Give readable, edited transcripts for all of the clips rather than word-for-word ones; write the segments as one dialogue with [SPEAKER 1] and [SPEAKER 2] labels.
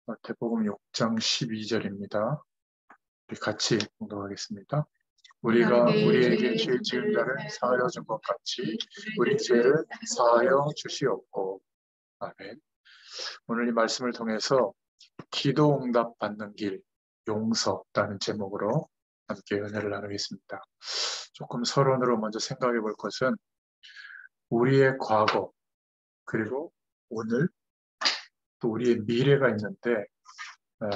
[SPEAKER 1] 마태복음 6장 12절입니다. 우리 같이 공독하겠습니다. 우리가 우리에게 죄 지은 자를 사하여 준 것 같이 우리 죄를 사하여 주시옵고. 아멘. 오늘 이 말씀을 통해서 기도 응답 받는 길, 용서라는 제목으로 함께 은혜를 나누겠습니다. 조금 서론으로 먼저 생각해 볼 것은 우리의 과거, 그리고 오늘, 또 우리의 미래가 있는데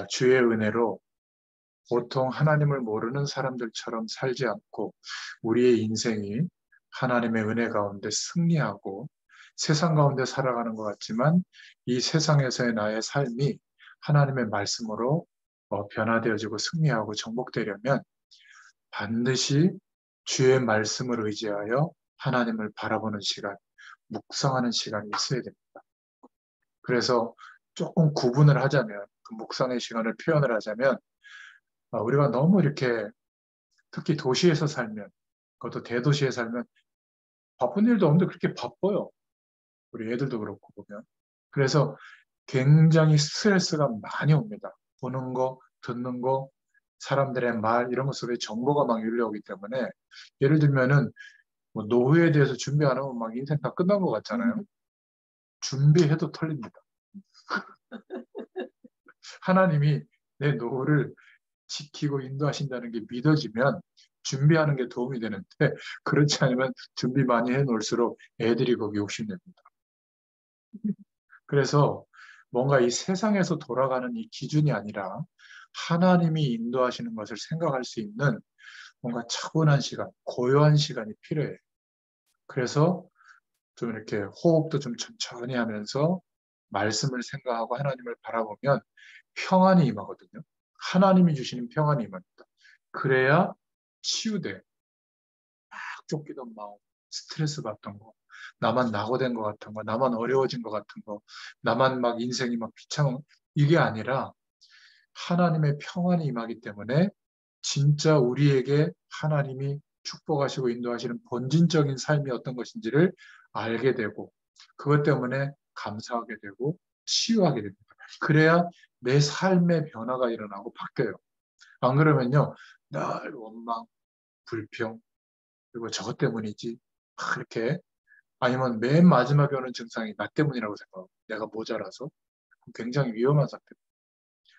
[SPEAKER 1] 주의 은혜로 보통 하나님을 모르는 사람들처럼 살지 않고 우리의 인생이 하나님의 은혜 가운데 승리하고 세상 가운데 살아가는 것 같지만 이 세상에서의 나의 삶이 하나님의 말씀으로 변화되어지고 승리하고 정복되려면 반드시 주의 말씀을 의지하여 하나님을 바라보는 시간, 묵상하는 시간이 있어야 됩니다. 그래서 조금 구분을 하자면, 그 묵상의 시간을 표현을 하자면 우리가 너무 이렇게 특히 도시에서 살면, 그것도 대도시에 살면 바쁜 일도 없는데 그렇게 바빠요. 우리 애들도 그렇고 보면. 그래서 굉장히 스트레스가 많이 옵니다. 보는 거, 듣는 거, 사람들의 말 이런 것 속에 정보가 막 밀려오기 때문에 예를 들면은 뭐 노후에 대해서 준비 안 하면 막 인생 다 끝난 것 같잖아요. 준비해도 털립니다. 하나님이 내 노후를 지키고 인도하신다는 게 믿어지면 준비하는 게 도움이 되는데 그렇지 않으면 준비 많이 해놓을수록 애들이 거기 욕심냅니다. 그래서 뭔가 이 세상에서 돌아가는 이 기준이 아니라 하나님이 인도하시는 것을 생각할 수 있는 뭔가 차분한 시간, 고요한 시간이 필요해요. 그래서 좀 이렇게 호흡도 좀 천천히 하면서 말씀을 생각하고 하나님을 바라보면 평안이 임하거든요. 하나님이 주시는 평안이 임합니다. 그래야 치유돼. 막 쫓기던 마음, 스트레스 받던 거, 나만 낙오된 것 같은 거, 나만 어려워진 것 같은 거, 나만 막 인생이 막 비참한 이게 아니라 하나님의 평안이 임하기 때문에 진짜 우리에게 하나님이 축복하시고 인도하시는 본질적인 삶이 어떤 것인지를 알게 되고 그것 때문에 감사하게 되고 치유하게 됩니다. 그래야 내 삶의 변화가 일어나고 바뀌어요. 안 그러면요, 늘 원망, 불평, 그리고 저것 때문이지. 막 이렇게 아니면 맨 마지막에 오는 증상이 나 때문이라고 생각하고 내가 모자라서 굉장히 위험한 상태.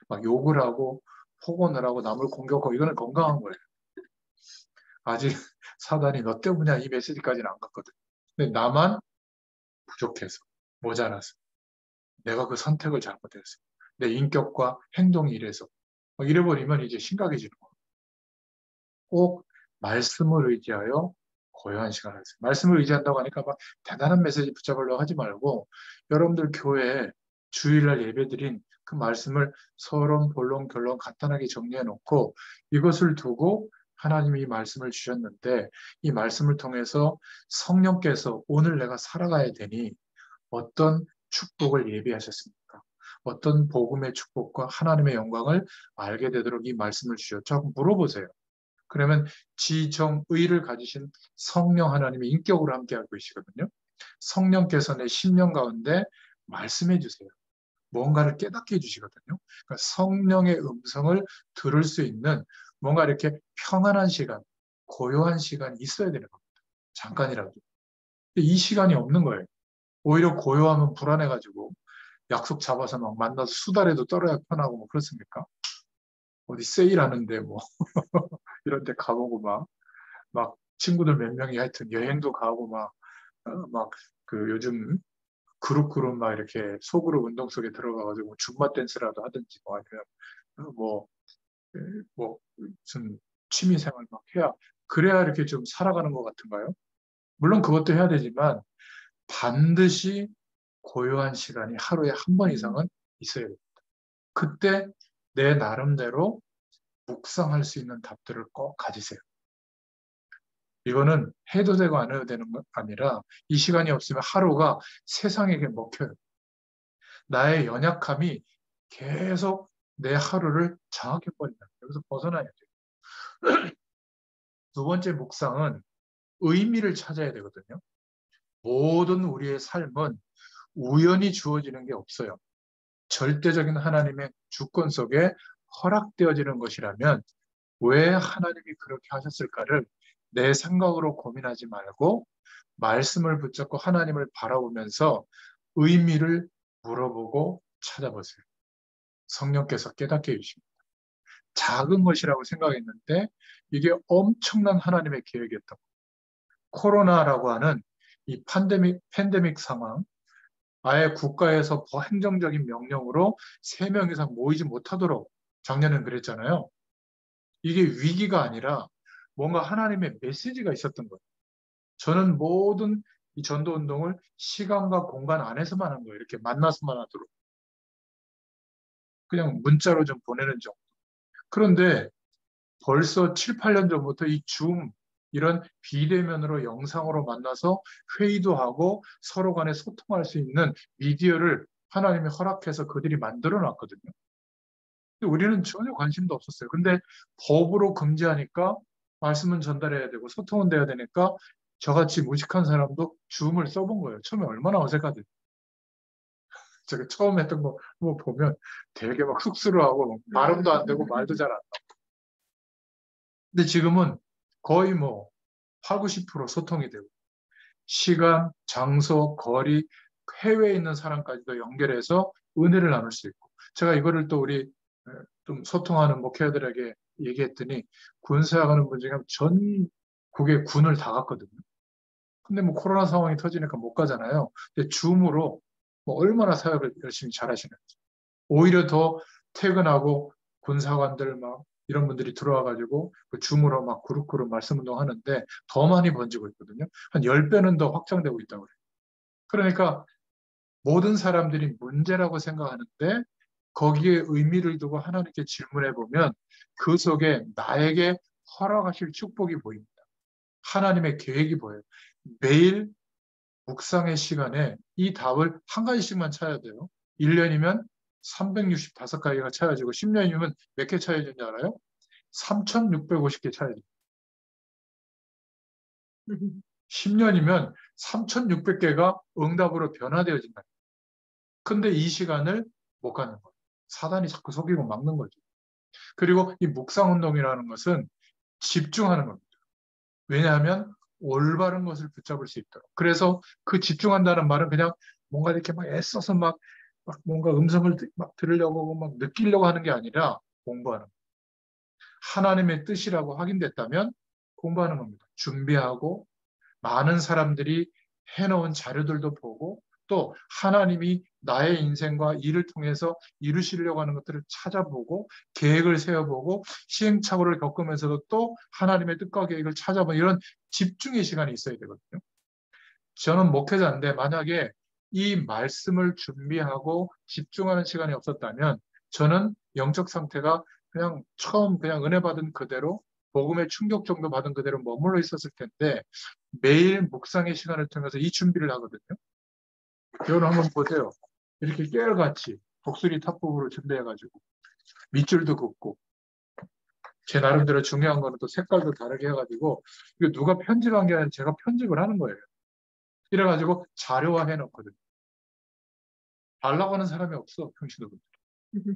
[SPEAKER 1] 막 욕을 하고 폭언을 하고 남을 공격하고 이거는 건강한 거예요. 아직 사단이 너 때문이야 이 메시지까지는 안 갔거든. 근데 나만 부족해서 모자라서 내가 그 선택을 잘못해서 내 인격과 행동이 이래서 막 이래버리면 이제 심각해지는 거예요. 꼭 말씀을 의지하여 고요한 시간을 하세요. 말씀을 의지한다고 하니까 막 대단한 메시지 붙잡으려고 하지 말고 여러분들 교회에 주일날 예배드린 그 말씀을 서론, 본론, 결론 간단하게 정리해 놓고 이것을 두고 하나님이 이 말씀을 주셨는데 이 말씀을 통해서 성령께서 오늘 내가 살아가야 되니 어떤 축복을 예비하셨습니까? 어떤 복음의 축복과 하나님의 영광을 알게 되도록 이 말씀을 주셨죠? 물어보세요. 그러면 지정의를 가지신 성령 하나님의 인격으로 함께하고 계시거든요. 성령께서 내 심령 가운데 말씀해 주세요. 뭔가를 깨닫게 해주시거든요. 그러니까 성령의 음성을 들을 수 있는 뭔가 이렇게 평안한 시간, 고요한 시간이 있어야 되는 겁니다. 잠깐이라도. 이 시간이 없는 거예요. 오히려 고요하면 불안해가지고 약속 잡아서 막 만나서 수다라도 떨어야 편하고 뭐 그렇습니까? 어디 세일하는데 뭐 이런 데 가보고 막 친구들 몇 명이 하여튼 여행도 가고 막 그 요즘 그룹 막 이렇게 소그룹 운동 속에 들어가가지고 줌바 댄스라도 하든지 뭐 아니면 뭐, 뭐 무슨 취미 생활 막 해야 그래야 이렇게 좀 살아가는 것 같은가요? 물론 그것도 해야 되지만 반드시 고요한 시간이 하루에 한 번 이상은 있어야 됩니다. 그때 내 나름대로 묵상할 수 있는 답들을 꼭 가지세요. 이거는 해도 되고 안 해도 되는 건 아니라 이 시간이 없으면 하루가 세상에게 먹혀요. 나의 연약함이 계속 내 하루를 장악해버린다. 여기서 벗어나야 돼요. 두 번째 묵상은 의미를 찾아야 되거든요. 모든 우리의 삶은 우연히 주어지는 게 없어요. 절대적인 하나님의 주권 속에 허락되어지는 것이라면 왜 하나님이 그렇게 하셨을까를 내 생각으로 고민하지 말고 말씀을 붙잡고 하나님을 바라보면서 의미를 물어보고 찾아보세요. 성령께서 깨닫게 해주십니다. 작은 것이라고 생각했는데 이게 엄청난 하나님의 계획이었던 거예요. 코로나라고 하는 이 팬데믹 상황, 아예 국가에서 행정적인 명령으로 3명 이상 모이지 못하도록 작년엔 그랬잖아요. 이게 위기가 아니라 뭔가 하나님의 메시지가 있었던 거예요. 저는 모든 이 전도 운동을 시간과 공간 안에서만 한 거예요. 이렇게 만나서만 하도록. 그냥 문자로 좀 보내는 정도. 그런데 벌써 7, 8년 전부터 이 줌, 이런 비대면으로 영상으로 만나서 회의도 하고 서로 간에 소통할 수 있는 미디어를 하나님이 허락해서 그들이 만들어 놨거든요. 근데 우리는 전혀 관심도 없었어요. 근데 법으로 금지하니까 말씀은 전달해야 되고 소통은 돼야 되니까 저같이 무식한 사람도 줌을 써본 거예요. 처음에 얼마나 어색하든. 제가 처음 했던 거 보면 되게 막 쑥스러워하고 발음도 안 되고 말도 잘 안 나고. 근데 지금은 거의 8, 90% 소통이 되고 시간, 장소, 거리, 해외에 있는 사람까지도 연결해서 은혜를 나눌 수 있고 제가 이거를 또 우리 좀 소통하는 목회자들에게 얘기했더니 군사하는 분 중에 전국의 군을 다 갔거든요. 근데 코로나 상황이 터지니까 못 가잖아요. 근데 줌으로 얼마나 사역을 열심히 잘하시는지. 오히려 더 퇴근하고 군사관들 이런 분들이 들어와가지고 그 줌으로 그룹 말씀 운동 하는데 더 많이 번지고 있거든요. 한 10배는 더 확장되고 있다고 그래요. 그러니까 모든 사람들이 문제라고 생각하는데 거기에 의미를 두고 하나님께 질문해 보면 그 속에 나에게 허락하실 축복이 보입니다. 하나님의 계획이 보여요. 매일 묵상의 시간에 이 답을 한 가지씩만 찾아야 돼요. 1년이면 365가지가 찾아지고 10년이면 몇 개 찾아지는지 알아요? 3,650개 찾아져요. 10년이면 3,600개가 응답으로 변화되어진다. 근데 이 시간을 못 갖는 거예요. 사단이 자꾸 속이고 막는 거죠. 그리고 이 묵상운동이라는 것은 집중하는 겁니다. 왜냐하면 올바른 것을 붙잡을 수 있도록. 그래서 그 집중한다는 말은 그냥 뭔가 이렇게 애써서 뭔가 음성을 들으려고 하고 느끼려고 하는 게 아니라 공부하는 거예요. 하나님의 뜻이라고 확인됐다면 공부하는 겁니다. 준비하고 많은 사람들이 해놓은 자료들도 보고 또 하나님이 나의 인생과 일을 통해서 이루시려고 하는 것들을 찾아보고 계획을 세워보고 시행착오를 겪으면서도 또 하나님의 뜻과 계획을 찾아보는 이런 집중의 시간이 있어야 되거든요. 저는 목회자인데 만약에 이 말씀을 준비하고 집중하는 시간이 없었다면 저는 영적 상태가 그냥 은혜 받은 그대로 복음의 충격 정도 받은 그대로 머물러 있었을 텐데 매일 묵상의 시간을 통해서 이 준비를 하거든요. 여러분 한번 보세요. 이렇게 깨알같이 독수리 탑북으로 준비해가지고 밑줄도 긋고 제 나름대로 중요한 거는 또 색깔도 다르게 해가지고 이거 누가 편집한 게 아니라 제가 편집을 하는 거예요. 이래가지고 자료화 해놓거든요. 달라고 하는 사람이 없어, 평신도분들.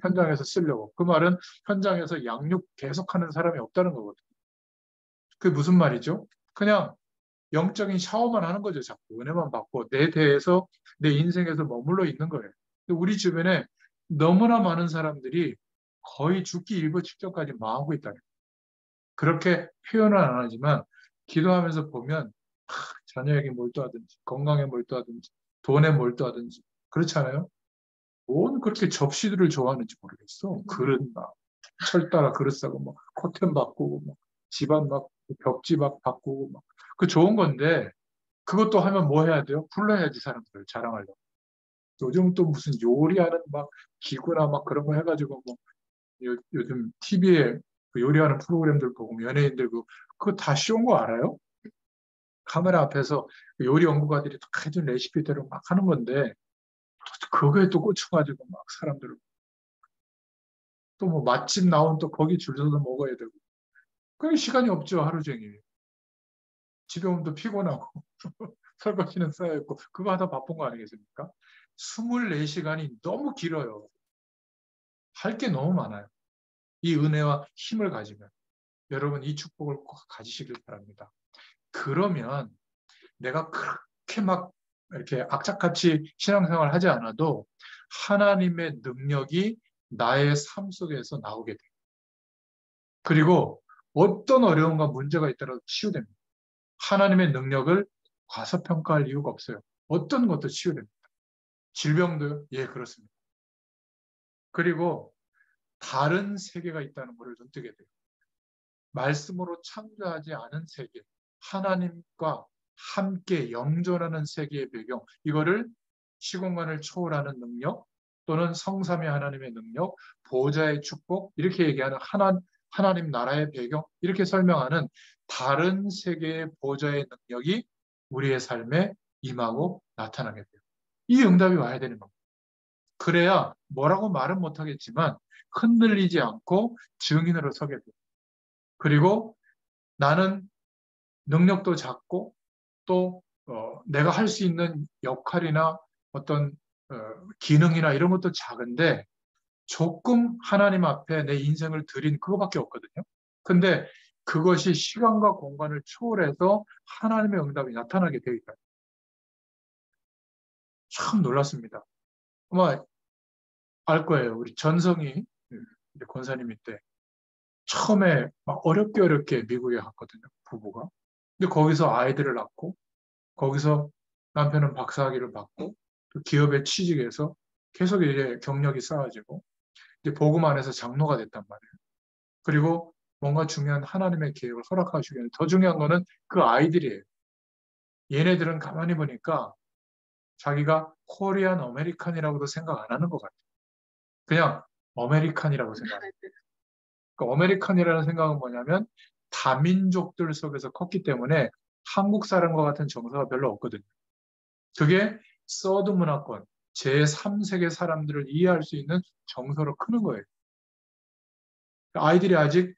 [SPEAKER 1] 현장에서 쓰려고. 그 말은 현장에서 양육 계속하는 사람이 없다는 거거든요. 그게 무슨 말이죠? 그냥 영적인 샤워만 하는 거죠. 자꾸 은혜만 받고 내 대해서 내 인생에서 머물러 있는 거예요. 우리 주변에 너무나 많은 사람들이 거의 죽기 일보 직전까지 망하고 있다는 거예요. 그렇게 표현은 안 하지만 기도하면서 보면 자녀에게 몰두하든지 건강에 몰두하든지 돈에 몰두하든지 그렇잖아요. 뭔 그렇게 접시들을 좋아하는지 모르겠어. 그릇 철 따라 그릇 사고 코튼 바꾸고 집안 벽지 바꾸고 그 좋은 건데 그것도 하면 뭐 해야 돼요? 불러야지 사람들 자랑하려고. 요즘 또 무슨 요리하는 기구나 그런 거 해가지고 요즘 TV에 그 요리하는 프로그램들 보고 연예인들 그거 다 쉬운 거 알아요? 카메라 앞에서 그 요리 연구가들이 딱 해준 레시피대로 하는 건데 그거에 또 꽂혀가지고 사람들 또 맛집 나온 또 거기 줄 서서 먹어야 되고 그게 시간이 없죠 하루 종일. 집에 오면 또 피곤하고 설거지는 쌓여있고 그거 하다 바쁜 거 아니겠습니까? 24시간이 너무 길어요. 할 게 너무 많아요. 이 은혜와 힘을 가지면 여러분 이 축복을 꼭 가지시길 바랍니다. 그러면 내가 그렇게 막 이렇게 악착같이 신앙생활 하지 않아도 하나님의 능력이 나의 삶 속에서 나오게 돼요. 그리고 어떤 어려움과 문제가 있더라도 치유됩니다. 하나님의 능력을 과소평가할 이유가 없어요. 어떤 것도 치유됩니다. 질병도요? 예, 그렇습니다. 그리고 다른 세계가 있다는 것을 눈뜨게 돼요. 말씀으로 창조하지 않은 세계, 하나님과 함께 영존하는 세계의 배경, 이거를 시공간을 초월하는 능력 또는 성삼위 하나님의 능력, 보호자의 축복 이렇게 얘기하는 하나님 나라의 배경 이렇게 설명하는 다른 세계의 보호자의 능력이 우리의 삶에 임하고 나타나게 돼요. 이 응답이 와야 되는 겁니다. 그래야 뭐라고 말은 못하겠지만 흔들리지 않고 증인으로 서게 돼요. 그리고 나는 능력도 작고 또 내가 할 수 있는 역할이나 어떤 기능이나 이런 것도 작은데 조금 하나님 앞에 내 인생을 드린 그거밖에 없거든요. 근데 그것이 시간과 공간을 초월해서 하나님의 응답이 나타나게 되어 있다. 참 놀랐습니다. 아마 알 거예요. 우리 전성희 권사님이 때 처음에 막 어렵게 미국에 갔거든요. 부부가. 근데 거기서 아이들을 낳고 거기서 남편은 박사학위를 받고 또 기업에 취직해서 계속 이제 경력이 쌓아지고 이제 복음 안에서 장로가 됐단 말이에요. 그리고 뭔가 중요한 하나님의 계획을 허락하시기에는 더 중요한 거는 그 아이들이에요. 얘네들은 가만히 보니까 자기가 코리안 아메리칸이라고도 생각 안 하는 것 같아요. 그냥 아메리칸이라고 생각해요. 그 아메리칸이라는 생각은 뭐냐면 다민족들 속에서 컸기 때문에 한국 사람과 같은 정서가 별로 없거든요. 그게 서드 문화권, 제3세계 사람들을 이해할 수 있는 정서로 크는 거예요. 아이들이 아직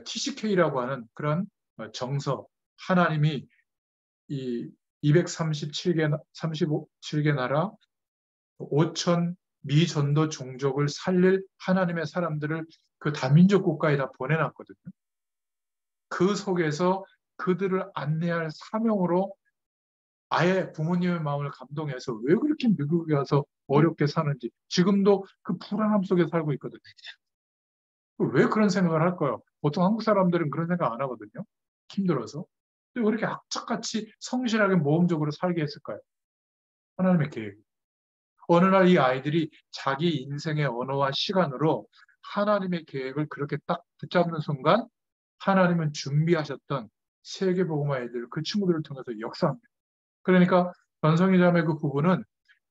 [SPEAKER 1] TCK라고 하는 그런 정서, 하나님이 이 237개, 37개 나라, 5천 미전도 종족을 살릴 하나님의 사람들을 그 다민족 국가에다 보내놨거든요. 그 속에서 그들을 안내할 사명으로 아예 부모님의 마음을 감동해서 왜 그렇게 미국에 와서 어렵게 사는지 지금도 그 불안함 속에 살고 있거든요. 왜 그런 생각을 할까요? 보통 한국 사람들은 그런 생각 안 하거든요. 힘들어서. 왜 그렇게 악착같이 성실하게 모험적으로 살게 했을까요? 하나님의 계획. 어느 날 이 아이들이 자기 인생의 언어와 시간으로 하나님의 계획을 그렇게 딱 붙잡는 순간 하나님은 준비하셨던 세계복음화 애들 그 친구들을 통해서 역사합니다. 그러니까 전성희 자매 그 부부는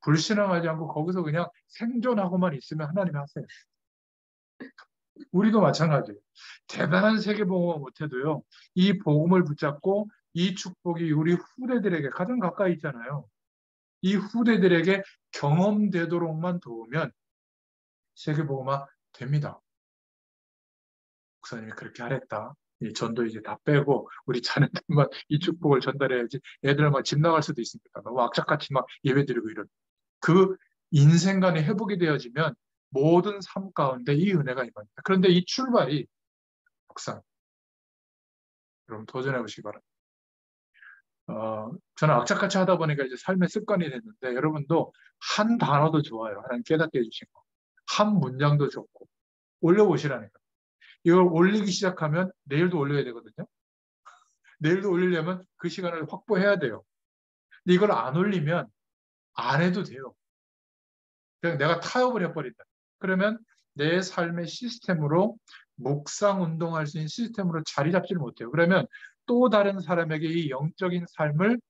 [SPEAKER 1] 불신앙하지 않고 거기서 그냥 생존하고만 있으면 하나님이 하세요. 우리도 마찬가지예요. 대단한 세계복음화 못해도요. 이 복음을 붙잡고 이 축복이 우리 후대들에게 가장 가까이 있잖아요. 이 후대들에게 경험되도록만 도우면 세계복음화 됩니다. 목사님이 그렇게 하랬다. 이 전도 이제 다 빼고 우리 자녀들만 이 축복을 전달해야지 애들 막 집 나갈 수도 있습니다. 너무 악착같이 막 예배드리고 이런. 그 인생관이 회복이 되어지면 모든 삶 가운데 이 은혜가 임합니다. 그런데 이 출발이 막상 여러분 도전해 보시기 바랍니다. 저는 악착같이 하다 보니까 이제 삶의 습관이 됐는데 여러분도 한 단어도 좋아요. 하나님 깨닫게 해주신 거. 한 문장도 좋고 올려보시라니까. 이걸 올리기 시작하면 내일도 올려야 되거든요. 내일도 올리려면 그 시간을 확보해야 돼요. 근데 이걸 안 올리면 안 해도 돼요. 그냥 내가 타협을 해버린다. 그러면 내 삶의 시스템으로 묵상 운동할 수 있는 시스템으로 자리 잡지를 못해요. 그러면 또 다른 사람에게 이 영적인 삶을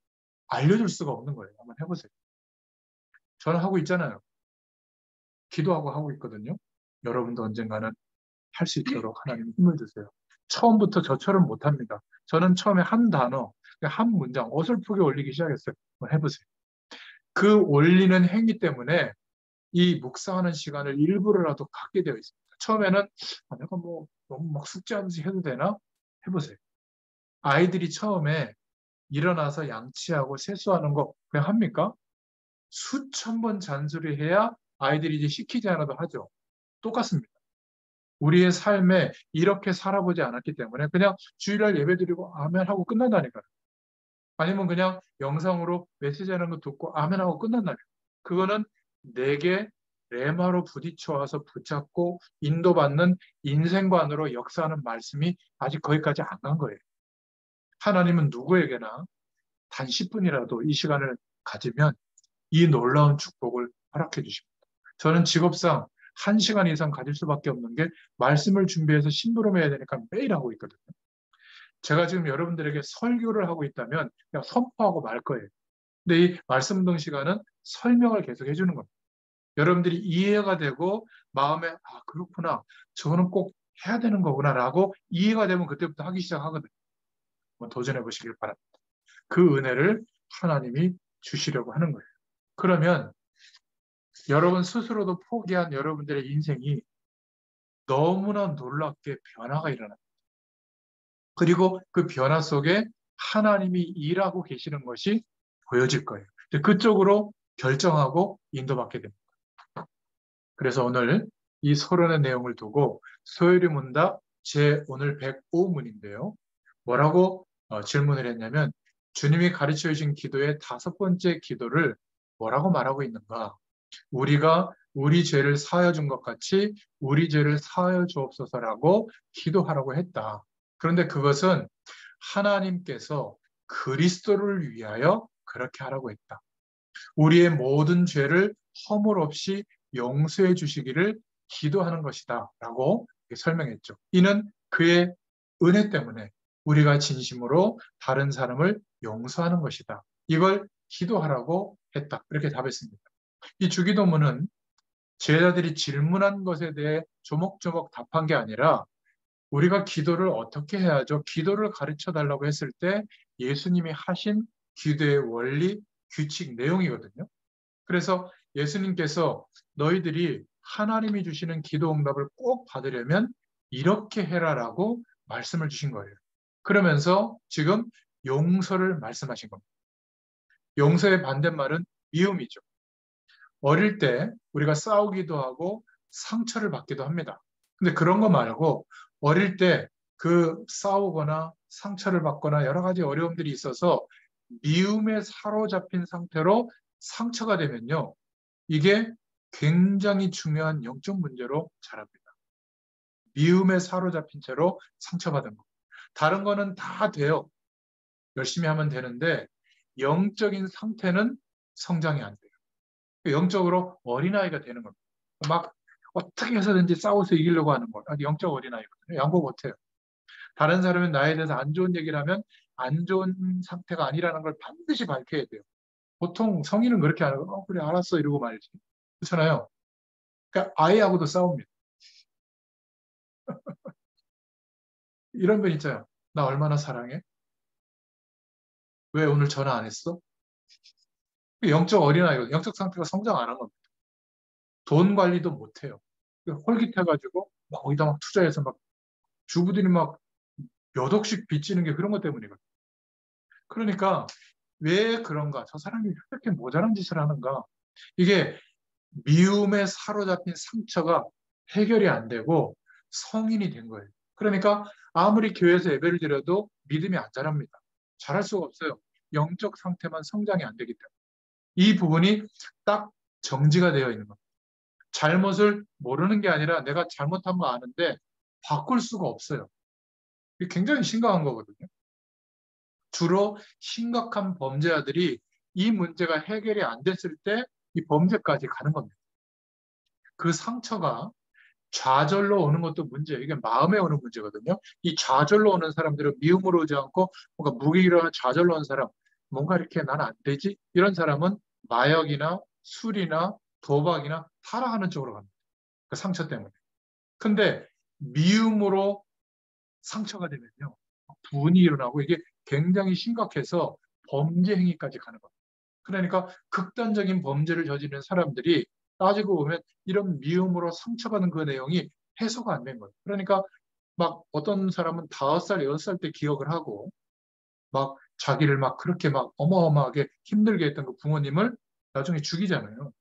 [SPEAKER 1] 알려줄 수가 없는 거예요. 한번 해보세요. 저는 하고 있잖아요. 기도하고 하고 있거든요. 여러분도 언젠가는 할 수 있도록 하나님 힘을 주세요. 처음부터 저처럼 못합니다. 저는 처음에 한 단어, 한 문장 어설프게 올리기 시작했어요. 한번 해보세요. 그 올리는 행위 때문에 이 묵상하는 시간을 일부러라도 갖게 되어 있습니다. 처음에는 내가 뭐 너무 막 숙제하면서 해도 되나? 해보세요. 아이들이 처음에 일어나서 양치하고 세수하는 거 그냥 합니까? 수천 번 잔소리해야 아이들이 이제 시키지 않아도 하죠. 똑같습니다. 우리의 삶에 이렇게 살아보지 않았기 때문에 그냥 주일날 예배드리고 아멘 하고 끝난다니까요. 아니면 그냥 영상으로 메시지하는 거 듣고 아멘 하고 끝난다니까요. 그거는 내게 레마로 부딪혀와서 붙잡고 인도받는 인생관으로 역사하는 말씀이 아직 거기까지 안 간 거예요. 하나님은 누구에게나 단 10분이라도 이 시간을 가지면 이 놀라운 축복을 허락해 주십니다. 저는 직업상 1시간 이상 가질 수밖에 없는 게 말씀을 준비해서 심부름해야 되니까 매일 하고 있거든요. 제가 지금 여러분들에게 설교를 하고 있다면 그냥 선포하고 말 거예요. 근데 이 말씀 운동 시간은 설명을 계속 해주는 겁니다. 여러분들이 이해가 되고 마음에 아 그렇구나 저거는 꼭 해야 되는 거구나라고 이해가 되면 그때부터 하기 시작하거든요. 한번 도전해 보시길 바랍니다. 그 은혜를 하나님이 주시려고 하는 거예요. 그러면 여러분 스스로도 포기한 여러분들의 인생이 너무나 놀랍게 변화가 일어납니다. 그리고 그 변화 속에 하나님이 일하고 계시는 것이 보여질 거예요. 그쪽으로 결정하고 인도받게 됩니다. 그래서 오늘 이 서론의 내용을 두고 소요리 문답 제 오늘 105문인데요. 뭐라고 질문을 했냐면 주님이 가르쳐 주신 기도의 5번째 기도를 뭐라고 말하고 있는가? 우리가 우리 죄를 사하여 준 것 같이 우리 죄를 사하여 주옵소서라고 기도하라고 했다. 그런데 그것은 하나님께서 그리스도를 위하여 그렇게 하라고 했다. 우리의 모든 죄를 허물 없이 용서해 주시기를 기도하는 것이다 라고 설명했죠. 이는 그의 은혜 때문에 우리가 진심으로 다른 사람을 용서하는 것이다. 이걸 기도하라고 했다. 이렇게 답했습니다. 이 주기도문은 제자들이 질문한 것에 대해 조목조목 답한 게 아니라 우리가 기도를 어떻게 해야죠? 기도를 가르쳐 달라고 했을 때 예수님이 하신 기도의 원리, 규칙, 내용이거든요. 그래서 예수님께서 너희들이 하나님이 주시는 기도 응답을 꼭 받으려면 이렇게 해라라고 말씀을 주신 거예요. 그러면서 지금 용서를 말씀하신 겁니다. 용서의 반대말은 미움이죠. 어릴 때 우리가 싸우기도 하고 상처를 받기도 합니다. 근데 그런 거 말고 어릴 때 그 싸우거나 상처를 받거나 여러 가지 어려움들이 있어서 미움에 사로잡힌 상태로 상처가 되면요. 이게 굉장히 중요한 영적 문제로 자랍니다. 미움에 사로잡힌 채로 상처받은 거. 다른 거는 다 돼요. 열심히 하면 되는데 영적인 상태는 성장이 안 돼요. 영적으로 어린아이가 되는 겁니다. 막 어떻게 해서든지 싸워서 이기려고 하는 거예요. 영적 어린아이거든요. 양보 못해요. 다른 사람이 나에 대해서 안 좋은 얘기를 하면 안 좋은 상태가 아니라는 걸 반드시 밝혀야 돼요. 보통 성인은 그렇게 안 하고 그래 알았어 이러고 말지. 그렇잖아요. 그러니까 아이하고도 싸웁니다. 이런 분 있잖아요. 나 얼마나 사랑해? 왜 오늘 전화 안 했어? 영적 어린아이거든요. 영적 상태가 성장 안 한 겁니다. 돈 관리도 못해요. 홀깃해가지고 막 거기다 막 투자해서 막 주부들이 막 몇 억씩 빚지는 게 그런 것 때문이거든요. 그러니까 왜 그런가? 저 사람이 왜 이렇게 모자란 짓을 하는가? 이게 미움에 사로잡힌 상처가 해결이 안 되고 성인이 된 거예요. 그러니까 아무리 교회에서 예배를 드려도 믿음이 안 자랍니다. 잘할 수가 없어요. 영적 상태만 성장이 안 되기 때문에. 이 부분이 딱 정지가 되어 있는 겁니다. 잘못을 모르는 게 아니라 내가 잘못한 거 아는데 바꿀 수가 없어요. 이게 굉장히 심각한 거거든요. 주로 심각한 범죄자들이 이 문제가 해결이 안 됐을 때 이 범죄까지 가는 겁니다. 그 상처가 좌절로 오는 것도 문제예요. 이게 마음에 오는 문제거든요. 이 좌절로 오는 사람들은 미움으로 오지 않고 뭔가 무기력한 좌절로 오는 사람, 뭔가 이렇게 나는 안 되지? 이런 사람은 마약이나 술이나 도박이나 타락하는 쪽으로 갑니다. 그 상처 때문에. 근데 미움으로 상처가 되면요. 분이 일어나고 이게 굉장히 심각해서 범죄 행위까지 가는 겁니다. 그러니까 극단적인 범죄를 저지르는 사람들이 따지고 보면 이런 미움으로 상처받은 그 내용이 해소가 안 된 거예요. 그러니까 막 어떤 사람은 5살, 6살 때 기억을 하고 막 자기를 막 그렇게 막 어마어마하게 힘들게 했던 그 부모님을 나중에 죽이잖아요.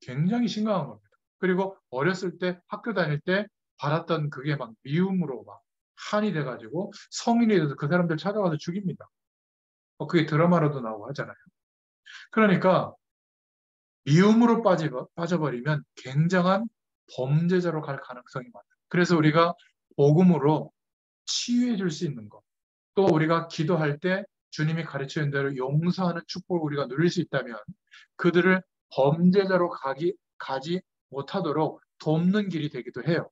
[SPEAKER 1] 굉장히 심각한 겁니다. 그리고 어렸을 때 학교 다닐 때 받았던 그게 막 미움으로 막 한이 돼가지고 성인이 돼서 그 사람들 찾아가서 죽입니다. 그게 드라마로도 나오고 하잖아요. 그러니까 미움으로 빠져버리면 굉장한 범죄자로 갈 가능성이 많아요. 그래서 우리가 복음으로 치유해 줄 수 있는 것, 또 우리가 기도할 때 주님이 가르쳐 준 대로 용서하는 축복을 우리가 누릴 수 있다면 그들을 범죄자로 가지 못하도록 돕는 길이 되기도 해요.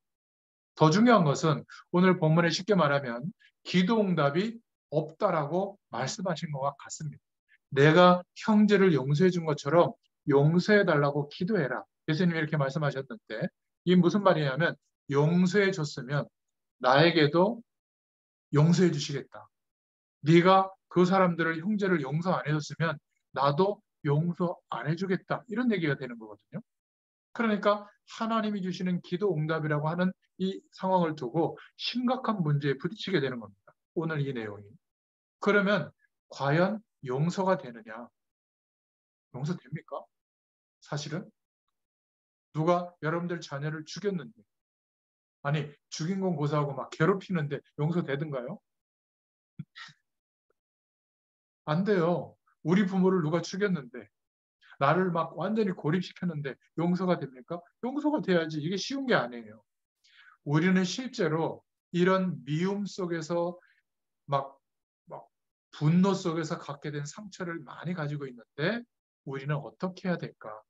[SPEAKER 1] 더 중요한 것은 오늘 본문에 쉽게 말하면 기도 응답이 없다라고 말씀하신 것과 같습니다. 내가 형제를 용서해 준 것처럼 용서해 달라고 기도해라. 예수님이 이렇게 말씀하셨는데 이 무슨 말이냐면 용서해 줬으면 나에게도 용서해 주시겠다. 네가 그 사람들을 형제를 용서 안 해줬으면 나도 용서 안 해주겠다. 이런 얘기가 되는 거거든요. 그러니까 하나님이 주시는 기도 응답이라고 하는 이 상황을 두고 심각한 문제에 부딪히게 되는 겁니다. 오늘 이 내용이. 그러면 과연 용서가 되느냐? 용서됩니까? 사실은 누가 여러분들 자녀를 죽였는데 아니 죽인 건 고사하고 막 괴롭히는데 용서되든가요? 안 돼요. 우리 부모를 누가 죽였는데 나를 막 완전히 고립시켰는데 용서가 됩니까? 용서가 돼야지. 이게 쉬운 게 아니에요. 우리는 실제로 이런 미움 속에서 막, 막 분노 속에서 갖게 된 상처를 많이 가지고 있는데 우리는 어떻게 해야 될까?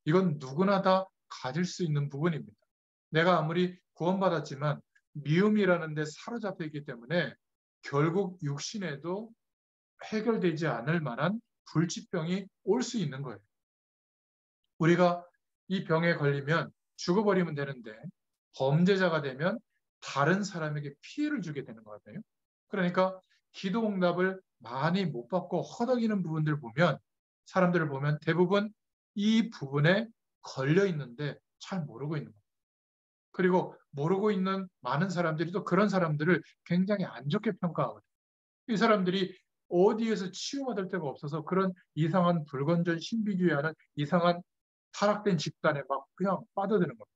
[SPEAKER 1] 이건 누구나 다 가질 수 있는 부분입니다. 내가 아무리 구원받았지만 미움이라는 데 사로잡혀 있기 때문에 결국 육신에도 해결되지 않을 만한 불치병이 올 수 있는 거예요. 우리가 이 병에 걸리면 죽어버리면 되는데 범죄자가 되면 다른 사람에게 피해를 주게 되는 거거든요. 그러니까 기도 응답을 많이 못 받고 허덕이는 부분들 보면 사람들을 보면 대부분 이 부분에 걸려 있는데 잘 모르고 있는 거예요. 그리고 모르고 있는 많은 사람들이 또 그런 사람들을 굉장히 안 좋게 평가하거든요. 이 사람들이 어디에서 치유받을 데가 없어서 그런 이상한 불건전 신비주의하는 이상한 타락된 집단에 막 그냥 빠져드는 겁니다.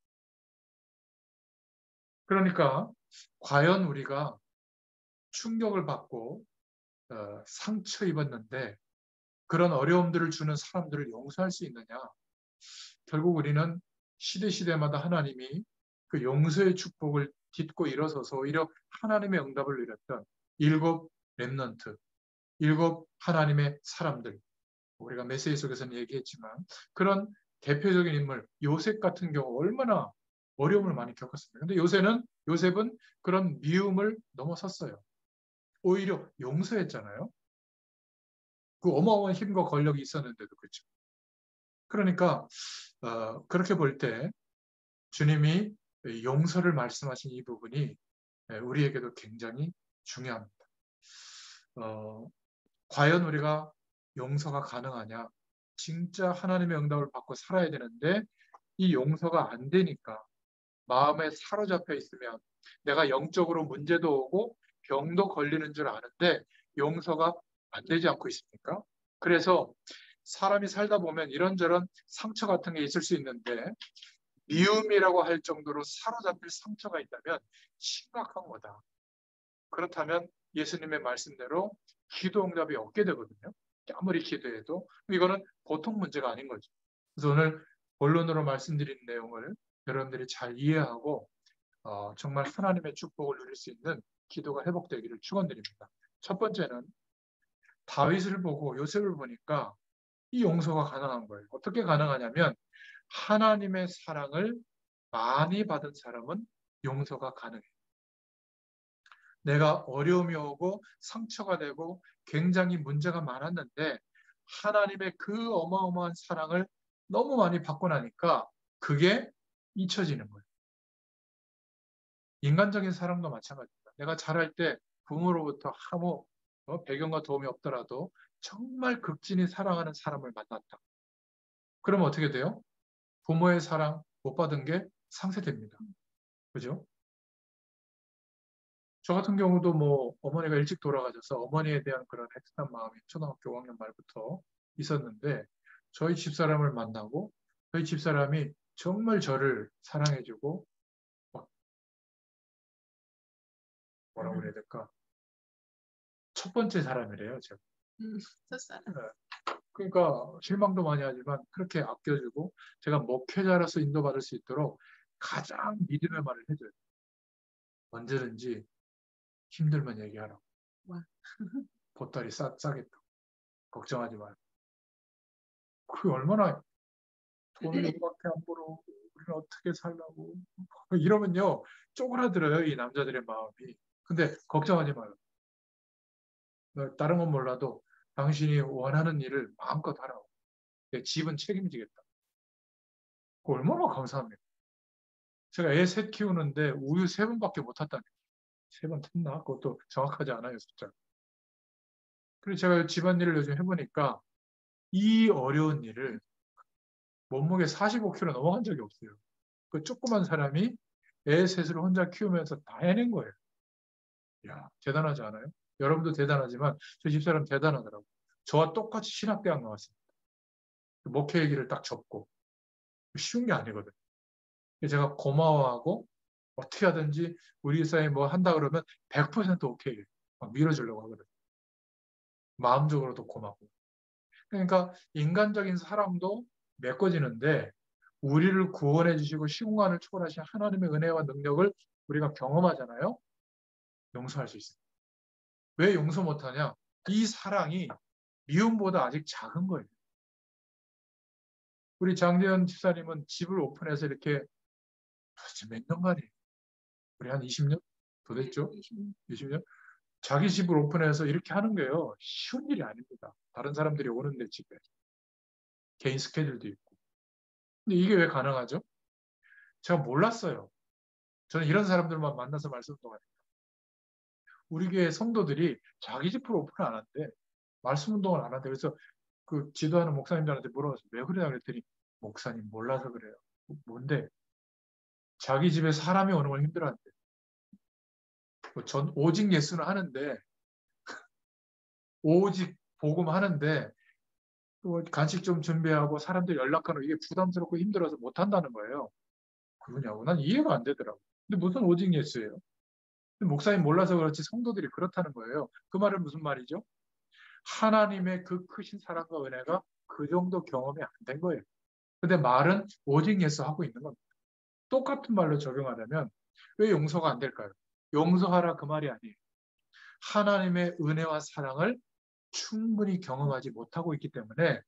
[SPEAKER 1] 그러니까 과연 우리가 충격을 받고 상처 입었는데 그런 어려움들을 주는 사람들을 용서할 수 있느냐? 결국 우리는 시대마다 하나님이 그 용서의 축복을 딛고 일어서서 오히려 하나님의 응답을 누렸던 일곱 렘넌트, 일곱 하나님의 사람들, 우리가 메시지 속에서는 얘기했지만 그런 대표적인 인물 요셉 같은 경우 얼마나 어려움을 많이 겪었습니다. 근데 요셉은 그런 미움을 넘어섰어요. 오히려 용서했잖아요. 그 어마어마한 힘과 권력이 있었는데도 그렇죠. 그러니까 그렇게 볼 때 주님이 용서를 말씀하신 이 부분이 우리에게도 굉장히 중요합니다. 어, 과연 우리가 용서가 가능하냐? 진짜 하나님의 응답을 받고 살아야 되는데 이 용서가 안 되니까 마음에 사로잡혀 있으면 내가 영적으로 문제도 오고 병도 걸리는 줄 아는데 용서가 안 되지 않고 있습니까? 그래서 사람이 살다 보면 이런저런 상처 같은 게 있을 수 있는데 미움이라고 할 정도로 사로잡힐 상처가 있다면 심각한 거다. 그렇다면 예수님의 말씀대로 기도 응답이 없게 되거든요. 아무리 기도해도 이거는 보통 문제가 아닌 거죠. 그래서 오늘 본론으로 말씀드린 내용을 여러분들이 잘 이해하고 정말 하나님의 축복을 누릴 수 있는 기도가 회복되기를 축원드립니다. 첫 번째는 다윗을 보고 요셉을 보니까 이 용서가 가능한 거예요. 어떻게 가능하냐면 하나님의 사랑을 많이 받은 사람은 용서가 가능해요. 내가 어려움이 오고 상처가 되고 굉장히 문제가 많았는데 하나님의 그 어마어마한 사랑을 너무 많이 받고 나니까 그게 잊혀지는 거예요. 인간적인 사랑도 마찬가지입니다. 내가 자랄 때 부모로부터 아무 배경과 도움이 없더라도 정말 극진히 사랑하는 사람을 만났다. 그러면 어떻게 돼요? 부모의 사랑 못 받은 게 상쇄됩니다. 그죠? 저 같은 경우도 뭐 어머니가 일찍 돌아가셔서 어머니에 대한 그런 애틋한 마음이 초등학교 5학년 말부터 있었는데 저희 집사람을 만나고 저희 집사람이 정말 저를 사랑해주고 뭐라고 그래야 될까? 첫 번째 사람이래요, 제가.
[SPEAKER 2] 첫사랑.
[SPEAKER 1] 그러니까 실망도 많이 하지만 그렇게 아껴주고 제가 목회자로서 인도받을 수 있도록 가장 믿음의 말을 해줘요. 언제든지 힘들면 얘기하라고.
[SPEAKER 2] 와.
[SPEAKER 1] 보따리 싸겠다. 걱정하지 말고. 그게 얼마나 돈을 이거밖에 안 벌어. 우리는 어떻게 살라고. 이러면요. 쪼그라들어요. 이 남자들의 마음이. 근데 걱정하지 말고. 다른 건 몰라도 당신이 원하는 일을 마음껏 하라고. 내 집은 책임지겠다. 얼마나 감사합니까? 제가 애 셋 키우는데 우유 3번밖에 못 탔다니. 3번 탔나? 그것도 정확하지 않아요, 숫자. 그리고 제가 집안일을 요즘 해보니까 이 어려운 일을 몸무게 45kg 넘어간 적이 없어요. 그 조그만 사람이 애 셋을 혼자 키우면서 다 해낸 거예요. 야, 대단하지 않아요? 여러분도 대단하지만 저 집사람 대단하더라고요. 저와 똑같이 신학대학 나왔습니다. 목회 얘기를 딱 접고 쉬운 게 아니거든요. 제가 고마워하고 어떻게 하든지 우리 사회 뭐 한다 그러면 100% 오케이. 막 밀어주려고 하거든요. 마음적으로도 고맙고. 그러니까 인간적인 사랑도 메꿔지는데 우리를 구원해 주시고 시공간을 초월하신 하나님의 은혜와 능력을 우리가 경험하잖아요. 용서할 수 있어요. 왜 용서 못하냐? 이 사랑이 미움보다 아직 작은 거예요. 우리 장재현 집사님은 집을 오픈해서 이렇게 도대체 몇 년간이에요? 우리 한 20년? 더 됐죠? 20년? 자기 집을 오픈해서 이렇게 하는 게요. 쉬운 일이 아닙니다. 다른 사람들이 오는데 집에. 개인 스케줄도 있고. 근데 이게 왜 가능하죠? 제가 몰랐어요. 저는 이런 사람들만 만나서 말씀동안 우리 교회 성도들이 자기 집을 오픈 안 한대. 말씀 운동을 안 한대. 그래서 그 지도하는 목사님들한테 물어봐서 왜 그러냐 그랬더니 목사님 몰라서 그래요. 뭔데? 자기 집에 사람이 오는 걸 힘들어한대. 전 오직 예수는 하는데 오직 복음 하는데 또 간식 좀 준비하고 사람들 연락하는 이게 부담스럽고 힘들어서 못 한다는 거예요. 그러냐고 난 이해가 안 되더라고. 근데 무슨 오직 예수예요? 목사님 몰라서 그렇지 성도들이 그렇다는 거예요. 그 말은 무슨 말이죠? 하나님의 그 크신 사랑과 은혜가 그 정도 경험이 안 된 거예요. 근데 말은 오직 예수 하고 있는 겁니다. 똑같은 말로 적용하려면 왜 용서가 안 될까요? 용서하라 그 말이 아니에요. 하나님의 은혜와 사랑을 충분히 경험하지 못하고 있기 때문에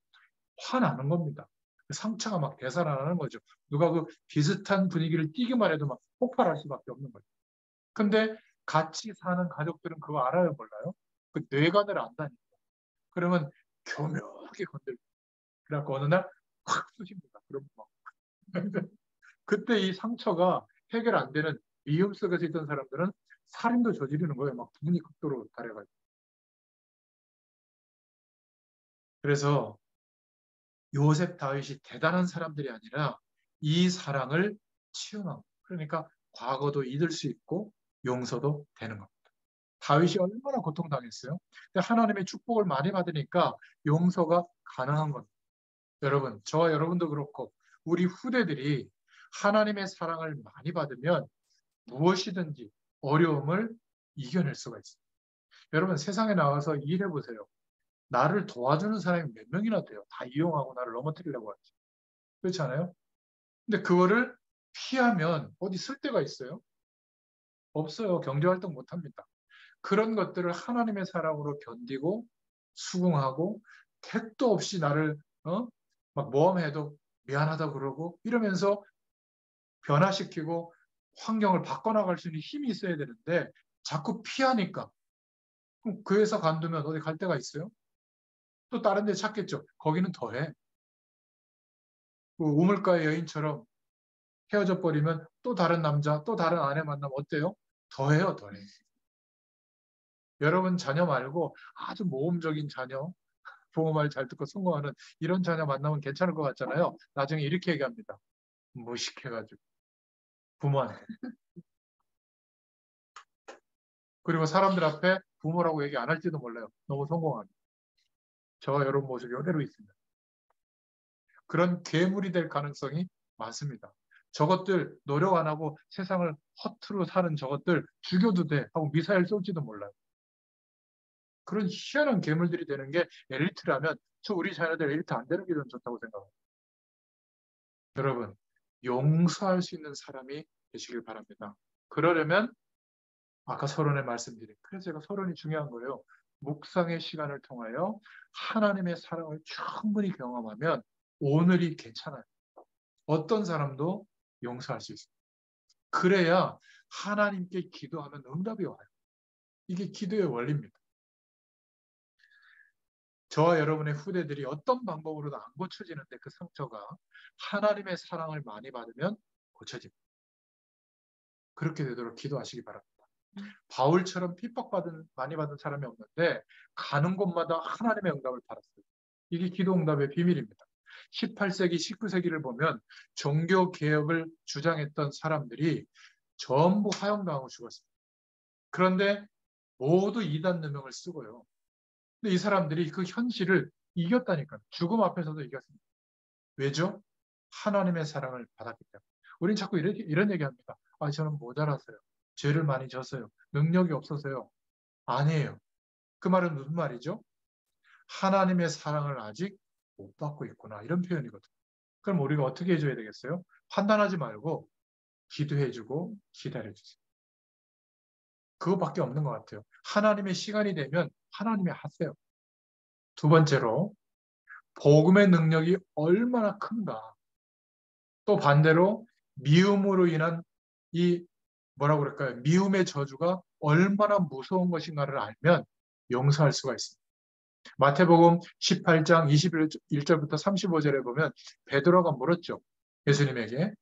[SPEAKER 1] 화나는 겁니다. 상처가 막 되살아나는 거죠. 누가 그 비슷한 분위기를 띄기만 해도 막 폭발할 수밖에 없는 거죠. 근데 같이 사는 가족들은 그거 알아요, 몰라요? 그 뇌관을 안다니까. 그러면 교묘하게 건들고. 그래갖고 어느 날 확 쑤십니다. 그러면 막. 그때 이 상처가 해결 안 되는 미움 속에서 있던 사람들은 살인도 저지르는 거예요. 막 분이 극도로 달해가지고. 그래서 요셉 다윗이 대단한 사람들이 아니라 이 사랑을 체험한 그러니까 과거도 잊을 수 있고 용서도 되는 겁니다. 다윗이 얼마나 고통당했어요. 근데 하나님의 축복을 많이 받으니까 용서가 가능한 겁니다. 여러분, 저와 여러분도 그렇고 우리 후대들이 하나님의 사랑을 많이 받으면 무엇이든지 어려움을 이겨낼 수가 있어요. 여러분 세상에 나와서 일해 보세요. 나를 도와주는 사람이 몇 명이나 돼요. 다 이용하고 나를 넘어뜨리려고 하지. 그렇지 않아요? 근데 그거를 피하면 어디 쓸 데가 있어요? 없어요. 경제활동 못합니다. 그런 것들을 하나님의 사랑으로 견디고 수긍하고 택도 없이 나를 막 모험해도 미안하다 그러고 이러면서 변화시키고 환경을 바꿔나갈 수 있는 힘이 있어야 되는데 자꾸 피하니까 그럼 그 회사 관두면 어디 갈 데가 있어요? 또 다른 데 찾겠죠. 거기는 더해. 그 우물가의 여인처럼 헤어져 버리면 또 다른 남자, 또 다른 아내 만나면 어때요? 더해요, 더해. 여러분 자녀 말고 아주 모험적인 자녀, 부모 말 잘 듣고 성공하는 이런 자녀 만나면 괜찮을 것 같잖아요. 나중에 이렇게 얘기합니다. 무식해가지고 부모한테. 그리고 사람들 앞에 부모라고 얘기 안 할지도 몰라요. 너무 성공하니. 저와 여러분 모습이 그대로 있습니다. 그런 괴물이 될 가능성이 많습니다. 저것들 노력 안 하고 세상을 허투루 사는 저것들 죽여도 돼 하고 미사일 쏠지도 몰라요. 그런 희한한 괴물들이 되는 게 엘리트라면 저 우리 자녀들 엘리트 안 되는 게 좀 좋다고 생각합니다. 여러분, 용서할 수 있는 사람이 되시길 바랍니다. 그러려면 아까 서론에 말씀드린, 그래서 제가 서론이 중요한 거예요. 묵상의 시간을 통하여 하나님의 사랑을 충분히 경험하면 오늘이 괜찮아요. 어떤 사람도 용서할 수 있어요. 그래야 하나님께 기도하면 응답이 와요. 이게 기도의 원리입니다. 저와 여러분의 후대들이 어떤 방법으로도 안 고쳐지는데 그 상처가 하나님의 사랑을 많이 받으면 고쳐집니다. 그렇게 되도록 기도하시기 바랍니다. 바울처럼 많이 받은 사람이 없는데 가는 곳마다 하나님의 응답을 받았어요. 이게 기도 응답의 비밀입니다. 18세기, 19세기를 보면 종교 개혁을 주장했던 사람들이 전부 화형당하고 죽었습니다. 그런데 모두 이단 누명을 쓰고요. 근데 이 사람들이 그 현실을 이겼다니까요. 죽음 앞에서도 이겼습니다. 왜죠? 하나님의 사랑을 받았기 때문에. 우린 자꾸 이런 얘기합니다. 아, 저는 모자라서요. 죄를 많이 졌어요. 능력이 없어서요. 아니에요. 그 말은 무슨 말이죠? 하나님의 사랑을 아직 못 받고 있구나. 이런 표현이거든요. 그럼 우리가 어떻게 해줘야 되겠어요? 판단하지 말고 기도해주고 기다려주세요. 그거밖에 없는 것 같아요. 하나님의 시간이 되면 하나님이 하세요. 두 번째로 복음의 능력이 얼마나 큰가. 또 반대로 미움으로 인한 이 뭐라고 그럴까요? 미움의 저주가 얼마나 무서운 것인가를 알면 용서할 수가 있습니다. 마태복음 18장 21절부터 35절에 보면 베드로가 물었죠. 예수님에게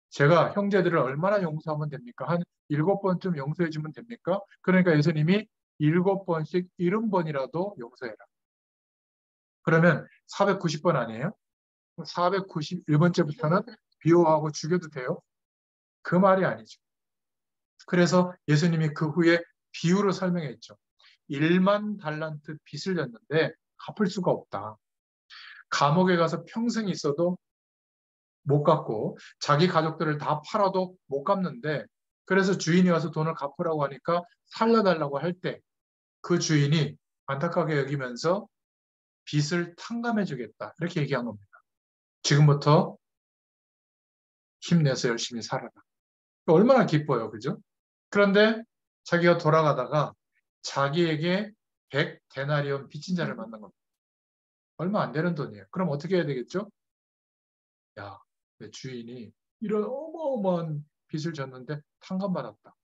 [SPEAKER 1] 제가 형제들을 얼마나 용서하면 됩니까? 한 7번쯤 용서해 주면 됩니까? 그러니까 예수님이 7번씩 70번이라도 용서해라. 그러면 490번 아니에요? 491번째부터는 비호하고 죽여도 돼요? 그 말이 아니죠. 그래서 예수님이 그 후에 비유로 설명했죠. 1만 달란트 빚을 졌는데 갚을 수가 없다. 감옥에 가서 평생 있어도 못 갚고 자기 가족들을 다 팔아도 못 갚는데 그래서 주인이 와서 돈을 갚으라고 하니까 살려달라고 할 때 그 주인이 안타깝게 여기면서 빚을 탕감해 주겠다. 이렇게 얘기한 겁니다. 지금부터 힘내서 열심히 살아라. 얼마나 기뻐요. 그죠? 그런데 자기가 돌아가다가 자기에게 100데나리온 빚진 자를 만난 겁니다. 얼마 안 되는 돈이에요. 그럼 어떻게 해야 되겠죠? 야, 내 주인이 이런 어마어마한 빚을 졌는데 탕감받았다.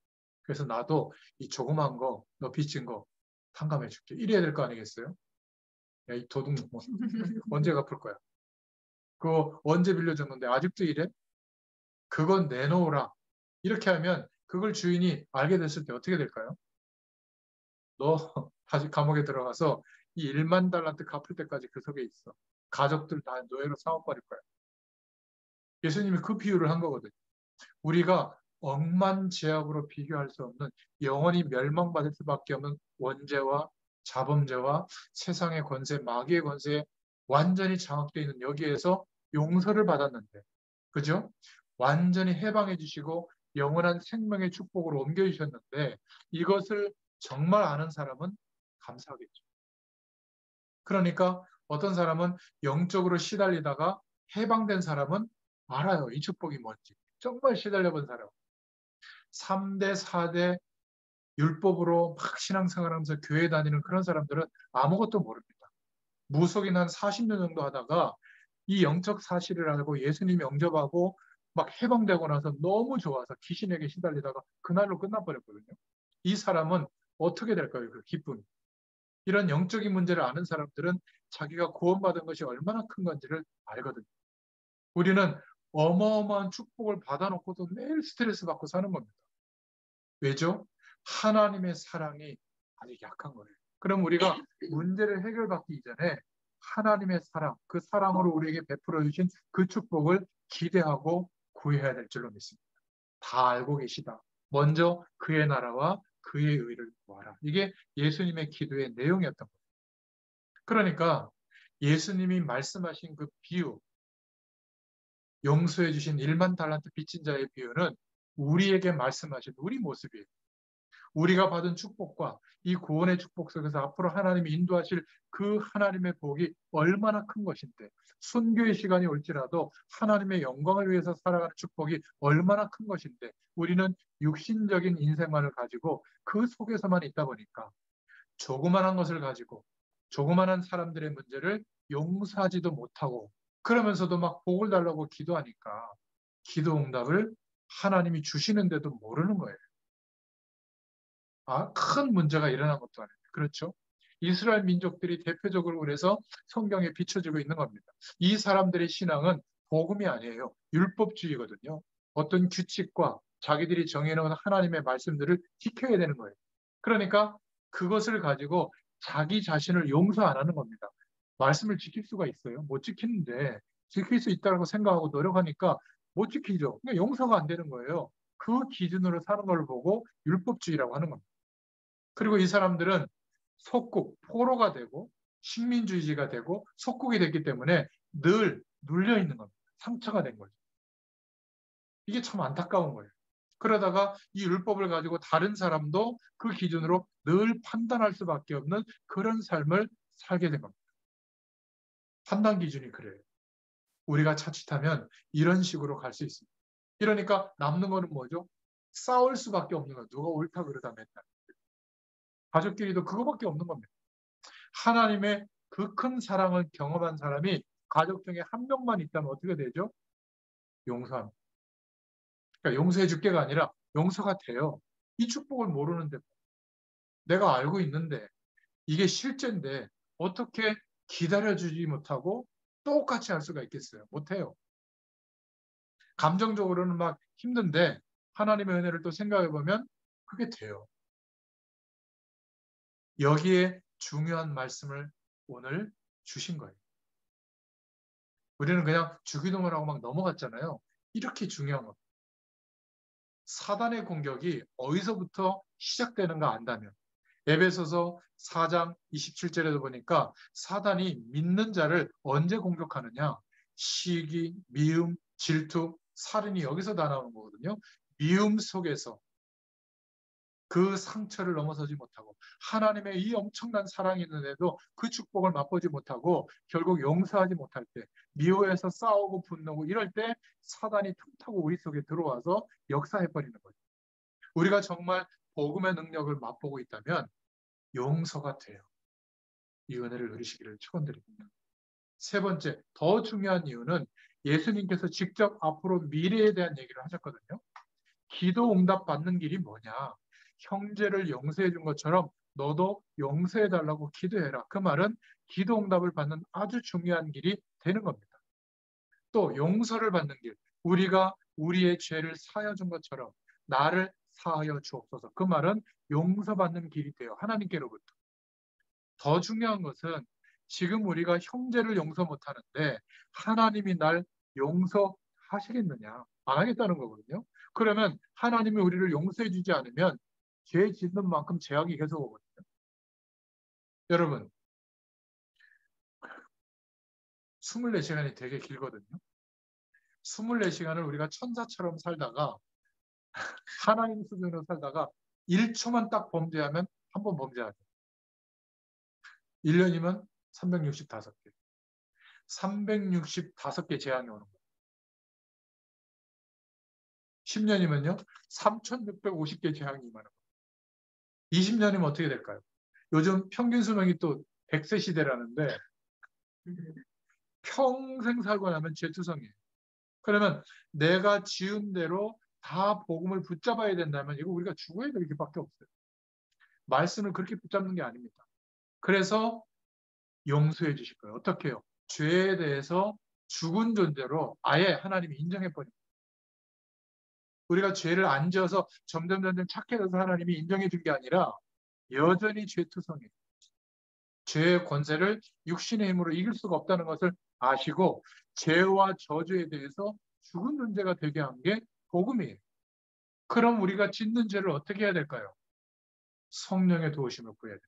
[SPEAKER 1] 그래서 나도 이 조그만 거, 너 빚진 거 탕감해 줄게. 이래야 될 거 아니겠어요? 야, 이 도둑놈. 언제 갚을 거야? 그거 언제 빌려줬는데 아직도 이래? 그건 내놓으라. 이렇게 하면 그걸 주인이 알게 됐을 때 어떻게 될까요? 너 다시 감옥에 들어가서 이 1만 달란트 갚을 때까지 그 속에 있어. 가족들 다 노예로 삼아버릴 거야. 예수님이 그 비유를 한 거거든요. 우리가 억만제약으로 비교할 수 없는 영원히 멸망받을 수밖에 없는 원죄와 자범죄와 세상의 권세, 마귀의 권세에 완전히 장악되어 있는 여기에서 용서를 받았는데, 그죠? 완전히 해방해 주시고 영원한 생명의 축복으로 옮겨 주셨는데 이것을 정말 아는 사람은 감사하겠죠. 그러니까 어떤 사람은 영적으로 시달리다가 해방된 사람은 알아요. 이 축복이 뭔지. 정말 시달려본 사람. 3대, 4대 율법으로 막 신앙생활하면서 교회 다니는 그런 사람들은 아무것도 모릅니다. 무속인 한 40년 정도 하다가 이 영적 사실을 알고 예수님 영접하고 막 해방되고 나서 너무 좋아서 귀신에게 시달리다가 그날로 끝나버렸거든요. 이 사람은 어떻게 될까요? 그 기쁨이. 이런 영적인 문제를 아는 사람들은 자기가 구원받은 것이 얼마나 큰 건지를 알거든요. 우리는 어마어마한 축복을 받아놓고도 매일 스트레스 받고 사는 겁니다. 왜죠? 하나님의 사랑이 아직 약한 거예요. 그럼 우리가 문제를 해결받기 이전에 하나님의 사랑, 그 사랑으로 우리에게 베풀어 주신 그 축복을 기대하고 구해야 될 줄로 믿습니다. 다 알고 계시다. 먼저 그의 나라와 그의 의를 구하라. 이게 예수님의 기도의 내용이었던 거예요. 그러니까 예수님이 말씀하신 그 비유, 용서해 주신 1만 달란트 빚진 자의 비유는 우리에게 말씀하신 우리 모습이에요. 우리가 받은 축복과 이 구원의 축복 속에서 앞으로 하나님이 인도하실 그 하나님의 복이 얼마나 큰 것인데, 순교의 시간이 올지라도 하나님의 영광을 위해서 살아가는 축복이 얼마나 큰 것인데, 우리는 육신적인 인생만을 가지고 그 속에서만 있다 보니까 조그만한 것을 가지고 조그만한 사람들의 문제를 용서하지도 못하고, 그러면서도 막 복을 달라고 기도하니까 기도 응답을 하나님이 주시는데도 모르는 거예요. 큰 문제가 일어난 것도 아니에요. 그렇죠? 이스라엘 민족들이 대표적으로 그래서 성경에 비춰지고 있는 겁니다. 이 사람들의 신앙은 복음이 아니에요. 율법주의거든요. 어떤 규칙과 자기들이 정해놓은 하나님의 말씀들을 지켜야 되는 거예요. 그러니까 그것을 가지고 자기 자신을 용서 안 하는 겁니다. 말씀을 지킬 수가 있어요. 못 지키는데 지킬 수 있다고 생각하고 노력하니까 못 지키죠. 그러니까 용서가 안 되는 거예요. 그 기준으로 사는 걸 보고 율법주의라고 하는 겁니다. 그리고 이 사람들은 속국, 포로가 되고 식민주의가 되고 속국이 됐기 때문에 늘 눌려 있는 겁니다. 상처가 된 거죠. 이게 참 안타까운 거예요. 그러다가 이 율법을 가지고 다른 사람도 그 기준으로 늘 판단할 수밖에 없는 그런 삶을 살게 된 겁니다. 판단 기준이 그래요. 우리가 자칫하면 이런 식으로 갈 수 있습니다. 이러니까 남는 거는 뭐죠? 싸울 수밖에 없는 거예요. 누가 옳다 그러다 맨날. 가족끼리도 그거밖에 없는 겁니다. 하나님의 그 큰 사랑을 경험한 사람이 가족 중에 한 명만 있다면 어떻게 되죠? 용서합니다. 그러니까 용서해 줄게가 아니라 용서가 돼요. 이 축복을 모르는데, 내가 알고 있는데, 이게 실제인데 어떻게 기다려주지 못하고 똑같이 할 수가 있겠어요? 못해요. 감정적으로는 막 힘든데 하나님의 은혜를 또 생각해 보면 그게 돼요. 여기에 중요한 말씀을 오늘 주신 거예요. 우리는 그냥 주기도문 하고 막 넘어갔잖아요. 이렇게 중요한 겁니다. 사단의 공격이 어디서부터 시작되는가 안다면, 에베소서 4장 27절에도 보니까 사단이 믿는 자를 언제 공격하느냐? 시기, 미움, 질투, 살인이 여기서 다 나오는 거거든요. 미움 속에서 그 상처를 넘어서지 못하고 하나님의 이 엄청난 사랑이 있는데도 그 축복을 맛보지 못하고 결국 용서하지 못할 때, 미워해서 싸우고 분노고 이럴 때 사단이 틈타고 우리 속에 들어와서 역사해버리는 거죠. 우리가 정말 복음의 능력을 맛보고 있다면 용서가 돼요. 이 은혜를 누리시기를 축원드립니다. 세 번째, 더 중요한 이유는 예수님께서 직접 앞으로 미래에 대한 얘기를 하셨거든요. 기도 응답 받는 길이 뭐냐? 형제를 용서해 준 것처럼 너도 용서해 달라고 기도해라. 그 말은 기도 응답을 받는 아주 중요한 길이 되는 겁니다. 또 용서를 받는 길, 우리가 우리의 죄를 사하여 준 것처럼 나를 사하여 주옵소서. 그 말은 용서받는 길이 돼요. 하나님께로부터. 더 중요한 것은 지금 우리가 형제를 용서 못하는데 하나님이 날 용서하시겠느냐? 안 하겠다는 거거든요. 그러면 하나님이 우리를 용서해 주지 않으면 죄 짓는 만큼 죄악이 계속 오거든요. 여러분, 24시간이 되게 길거든요. 24시간을 우리가 천사처럼 살다가 하나님 수준으로 살다가 1초만 딱 범죄하면 한 번 범죄하죠. 1년이면 365개. 365개 재앙이 오는 거예요. 10년이면요, 3,650개 재앙이 임하는 거예요. 20년이면 어떻게 될까요? 요즘 평균 수명이 또 100세 시대라는데 평생 살고 나면 재투성이에요. 그러면 내가 지은 대로 다 복음을 붙잡아야 된다면 이거 우리가 죽어야 될 게밖에 없어요. 말씀을 그렇게 붙잡는 게 아닙니다. 그래서 용서해 주실 거예요. 어떻게 해요? 죄에 대해서 죽은 존재로 아예 하나님이 인정해 버립니다. 우리가 죄를 안 지어서 점점 착해져서 하나님이 인정해 준 게 아니라 여전히 죄투성이에요. 죄의 권세를 육신의 힘으로 이길 수가 없다는 것을 아시고 죄와 저주에 대해서 죽은 존재가 되게 한 게 복음이에요. 그럼 우리가 짓는 죄를 어떻게 해야 될까요? 성령의 도우심을 구해야 돼요.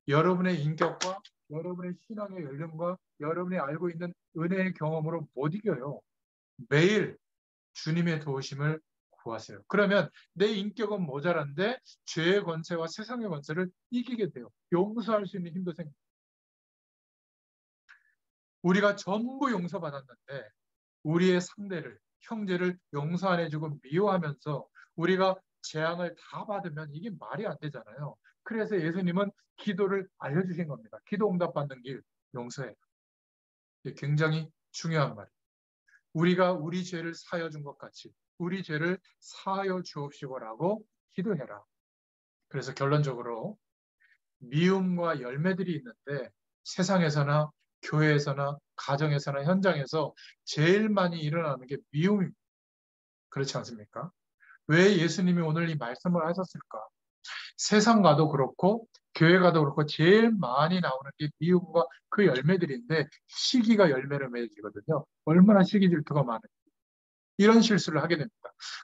[SPEAKER 1] 여러분의 인격과 여러분의 신앙의 연륜과 여러분이 알고 있는 은혜의 경험으로 못 이겨요. 매일 주님의 도우심을 구하세요. 그러면 내 인격은 모자란데 죄의 권세와 세상의 권세를 이기게 돼요. 용서할 수 있는 힘도 생깁니다. 우리가 전부 용서받았는데 우리의 상대를, 형제를 용서 안 해주고 미워하면서 우리가 재앙을 다 받으면 이게 말이 안 되잖아요. 그래서 예수님은 기도를 알려주신 겁니다. 기도 응답 받는 길, 용서해. 이게 굉장히 중요한 말이에요. 우리가 우리 죄를 사하여 준 것 같이 우리 죄를 사하여 주옵시고라고 기도해라. 그래서 결론적으로 미움과 열매들이 있는데 세상에서나 교회에서나 가정에서나 현장에서 제일 많이 일어나는 게 미움입니다. 그렇지 않습니까? 왜 예수님이 오늘 이 말씀을 하셨을까? 세상 가도 그렇고 교회 가도 그렇고 제일 많이 나오는 게 미움과 그 열매들인데 시기가 열매를 맺이거든요. 얼마나 시기 질투가 많아요. 이런 실수를 하게 됩니다.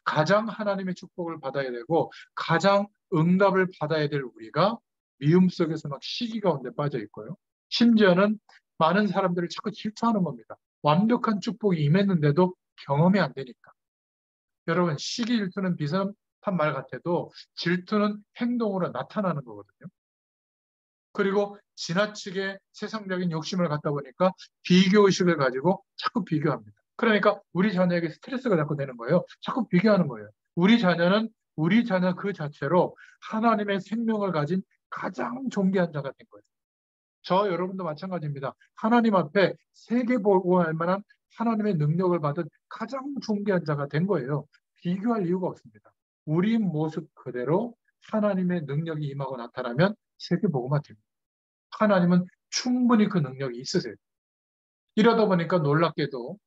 [SPEAKER 1] 가장 하나님의 축복을 받아야 되고 가장 응답을 받아야 될 우리가 미움 속에서 막 시기 가운데 빠져 있고요. 심지어는 많은 사람들을 자꾸 질투하는 겁니다. 완벽한 축복이 임했는데도 경험이 안 되니까. 여러분, 시기 질투는 비슷한 말 같아도 질투는 행동으로 나타나는 거거든요. 그리고 지나치게 세상적인 욕심을 갖다 보니까 비교의식을 가지고 자꾸 비교합니다. 그러니까 우리 자녀에게 스트레스가 자꾸 되는 거예요. 자꾸 비교하는 거예요. 우리 자녀는 우리 자녀 그 자체로 하나님의 생명을 가진 가장 존귀한 자가 된 거예요. 저 여러분도 마찬가지입니다. 하나님 앞에 세계보고할 만한 하나님의 능력을 받은 가장 존귀한 자가 된 거예요. 비교할 이유가 없습니다. 우리 모습 그대로 하나님의 능력이 임하고 나타나면 세계보고만 됩니다. 하나님은 충분히 그 능력이 있으세요. 이러다 보니까 놀랍게도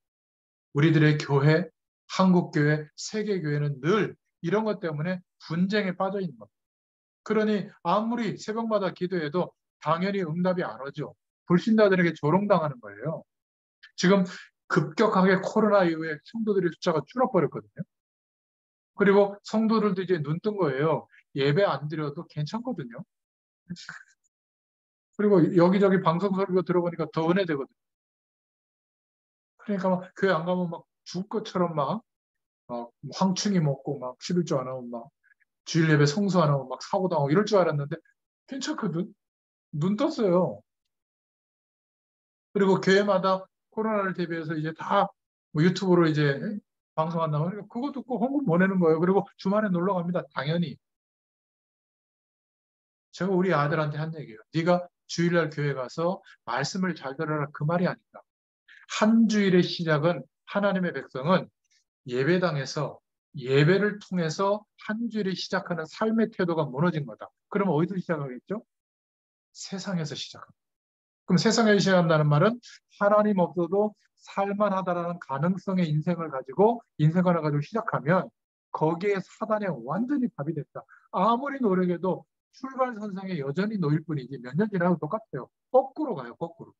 [SPEAKER 1] 우리들의 교회, 한국교회, 세계교회는 늘 이런 것 때문에 분쟁에 빠져 있는 겁니다. 그러니 아무리 새벽마다 기도해도 당연히 응답이 안 오죠. 불신자들에게 조롱당하는 거예요. 지금 급격하게 코로나 이후에 성도들의 숫자가 줄어버렸거든요. 그리고 성도들도 이제 눈 뜬 거예요. 예배 안 드려도 괜찮거든요. 그리고 여기저기 방송 소리가 들어보니까 더 은혜되거든요. 그러니까 막 교회 안 가면 막 죽을 것처럼 막 황충이 먹고 막 11조 안 하면 막 주일 예배 성수 안 하면 막 사고 당하고 이럴 줄 알았는데 괜찮거든. 눈 떴어요. 그리고 교회마다 코로나를 대비해서 이제 다뭐 유튜브로 이제 방송한다고 하니까 그거 듣고 홍보 보내는 거예요. 그리고 주말에 놀러 갑니다. 당연히. 제가 우리 아들한테 한 얘기예요. 네가 주일날 교회 가서 말씀을 잘 들어라 그 말이 아니다. 한 주일의 시작은 하나님의 백성은 예배당에서 예배를 통해서 한 주일을 시작하는 삶의 태도가 무너진 거다. 그러면 어디서 시작하겠죠? 세상에서 시작합니다. 그럼 세상에서 시작한다는 말은 하나님 없어도 살만하다라는 가능성의 인생을 가지고 인생관을 가지고 시작하면 거기에 사단에 완전히 밥이 됐다. 아무리 노력해도 출발선상에 여전히 놓일 뿐이지 몇 년 지나도 똑같아요. 거꾸로 가요, 거꾸로.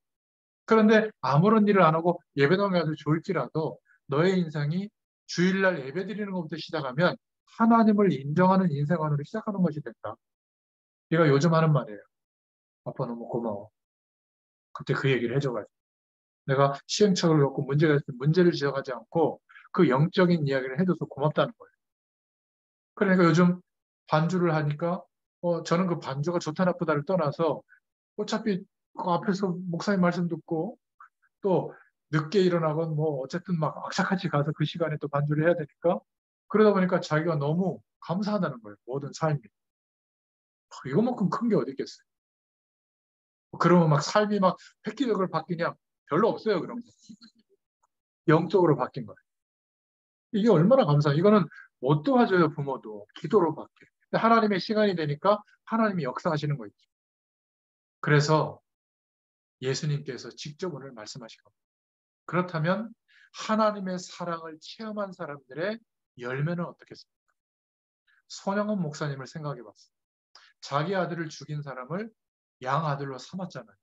[SPEAKER 1] 그런데 아무런 일을 안 하고 예배당에 가서 졸지라도 너의 인생이 주일날 예배 드리는 것부터 시작하면 하나님을 인정하는 인생관으로 시작하는 것이 된다. 얘가 요즘 하는 말이에요. 아빠 너무 고마워. 그때 그 얘기를 해줘가지고. 내가 시행착오를 겪고 문제가 있을 때 문제를 지적하지 않고 그 영적인 이야기를 해줘서 고맙다는 거예요. 그러니까 요즘 반주를 하니까 저는 그 반주가 좋다 나쁘다를 떠나서 어차피 그 앞에서 목사님 말씀 듣고 또 늦게 일어나건 뭐 어쨌든 막 악착같이 가서 그 시간에 또 반주를 해야 되니까 그러다 보니까 자기가 너무 감사하다는 거예요. 모든 삶이. 이거만큼 큰 게 어디 있겠어요. 그러면 막 삶이 막 획기적으로 바뀌냐? 별로 없어요. 그런 거. 영적으로 바뀐 거예요. 이게 얼마나 감사해요. 이거는 못 도와줘요. 부모도. 기도로 밖에. 하나님의 시간이 되니까 하나님이 역사하시는 거 있죠. 그래서 예수님께서 직접 오늘 말씀하신 겁니다. 그렇다면 하나님의 사랑을 체험한 사람들의 열매는 어떻겠습니까? 손영원 목사님을 생각해 봤어요. 자기 아들을 죽인 사람을 양 아들로 삼았잖아요.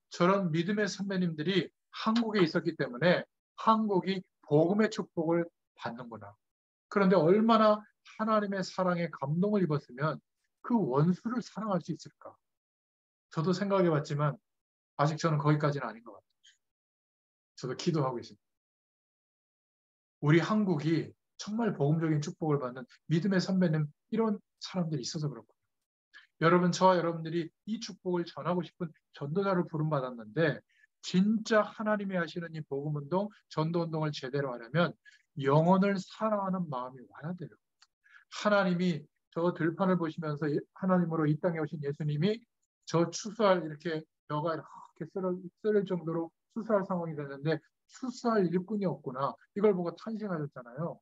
[SPEAKER 1] 저런 믿음의 선배님들이 한국에 있었기 때문에 한국이 복음의 축복을 받는구나. 그런데 얼마나 하나님의 사랑에 감동을 입었으면 그 원수를 사랑할 수 있을까? 저도 생각해 봤지만 아직 저는 거기까지는 아닌 것 같아요. 저도 기도하고 있습니다. 우리 한국이 정말 복음적인 축복을 받는 믿음의 선배님 이런 사람들이 있어서 그렇고 여러분 저와 여러분들이 이 축복을 전하고 싶은 전도자를 부름받았는데 진짜 하나님이 하시는 이 복음운동, 전도운동을 제대로 하려면 영혼을 사랑하는 마음이 와야 돼요. 하나님이 저 들판을 보시면서 하나님으로 이 땅에 오신 예수님이 저 추수할 이렇게 벼가 이렇게 쓰러질 정도로 추수할 상황이 됐는데 추수할 일꾼이 없구나. 이걸 보고 탄식하셨잖아요.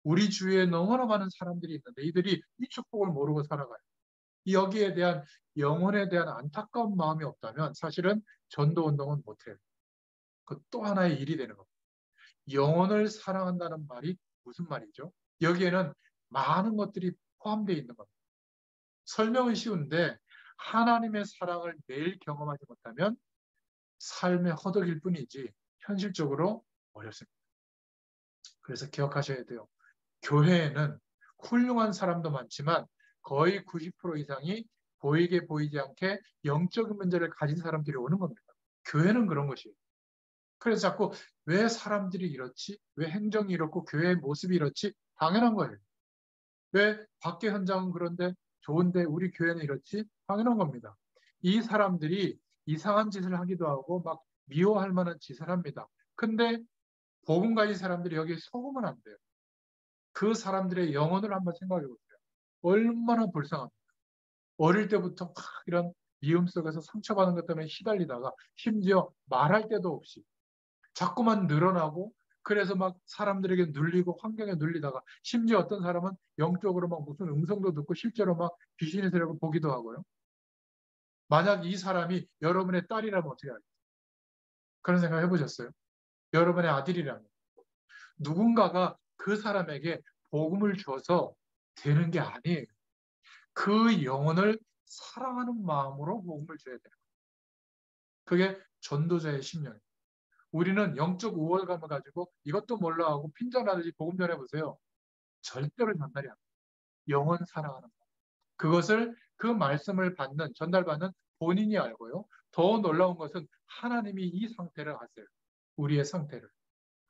[SPEAKER 1] 우리 주위에 너무나 많은 사람들이 있는데 이들이 이 축복을 모르고 살아가요. 여기에 대한 영혼에 대한 안타까운 마음이 없다면 사실은 전도운동은 못해요. 그 또 하나의 일이 되는 겁니다. 영혼을 사랑한다는 말이 무슨 말이죠? 여기에는 많은 것들이 포함되어 있는 겁니다. 설명은 쉬운데 하나님의 사랑을 매일 경험하지 못하면 삶의 허덕일 뿐이지 현실적으로 어렵습니다. 그래서 기억하셔야 돼요. 교회에는 훌륭한 사람도 많지만 거의 90% 이상이 보이게 보이지 않게 영적인 문제를 가진 사람들이 오는 겁니다. 교회는 그런 것이에요. 그래서 자꾸 왜 사람들이 이렇지? 왜 행정이 이렇고 교회의 모습이 이렇지? 당연한 거예요. 왜 밖에 현장은 그런데 좋은데 우리 교회는 이렇지? 당연한 겁니다. 이 사람들이 이상한 짓을 하기도 하고 막 미워할 만한 짓을 합니다. 근데 복음 가진 사람들이 여기에 속으면 안 돼요. 그 사람들의 영혼을 한번 생각해 보세요. 얼마나 불쌍합니까? 어릴 때부터 막 이런 미움 속에서 상처받은 것 때문에 시달리다가 심지어 말할 데도 없이 자꾸만 늘어나고 그래서 막 사람들에게 눌리고 환경에 눌리다가 심지어 어떤 사람은 영적으로 막 무슨 음성도 듣고 실제로 막 귀신이 들려고 보기도 하고요. 만약 이 사람이 여러분의 딸이라면 어떻게 할까요? 그런 생각 해보셨어요? 여러분의 아들이라면 누군가가 그 사람에게 복음을 줘서 되는 게 아니에요. 그 영혼을 사랑하는 마음으로 복음을 줘야 돼요. 그게 전도자의 심령이에요. 우리는 영적 우월감을 가지고 이것도 몰라 하고 핀잔하듯이 복음 전해보세요. 절대로 전달이 안 돼요. 영혼 사랑하는 마음. 그것을 그 말씀을 받는 전달받는 본인이 알고요. 더 놀라운 것은 하나님이 이 상태를 아세요. 우리의 상태를.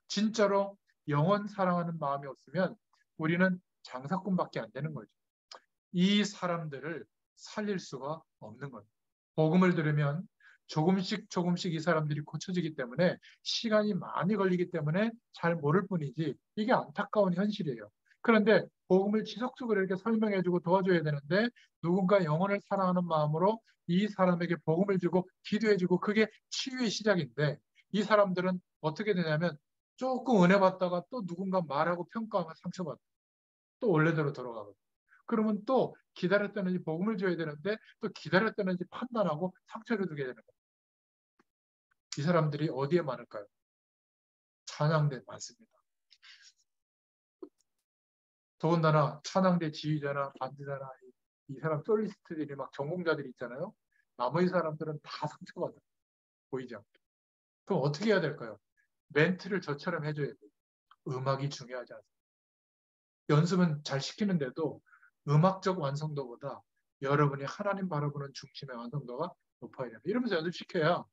[SPEAKER 1] 진짜로 영혼 사랑하는 마음이 없으면 우리는 장사꾼밖에 안 되는 거죠. 이 사람들을 살릴 수가 없는 겁니다. 복음을 들으면 조금씩 조금씩 이 사람들이 고쳐지기 때문에 시간이 많이 걸리기 때문에 잘 모를 뿐이지 이게 안타까운 현실이에요. 그런데 복음을 지속적으로 이렇게 설명해주고 도와줘야 되는데 누군가 영혼을 사랑하는 마음으로 이 사람에게 복음을 주고 기도해주고 그게 치유의 시작인데 이 사람들은 어떻게 되냐면 조금 은혜 받다가 또 누군가 말하고 평가하면 상처받고 또 원래대로 돌아가거든요. 그러면 또 기다렸다는지 복음을 줘야 되는데 또 기다렸다는지 판단하고 상처를 두게 되는 거예요. 이 사람들이 어디에 많을까요? 찬양대 많습니다. 더군다나 찬양대 지휘자나 반주자나 이 사람 솔리스트들이 막 전공자들이 있잖아요. 나머지 사람들은 다 상처받아요. 보이지 않게. 그럼 어떻게 해야 될까요? 멘트를 저처럼 해줘야 돼요. 음악이 중요하지 않습니다. 연습은 잘 시키는데도 음악적 완성도보다 여러분이 하나님 바라보는 중심의 완성도가 높아야 됩니다. 이러면서 연습시켜야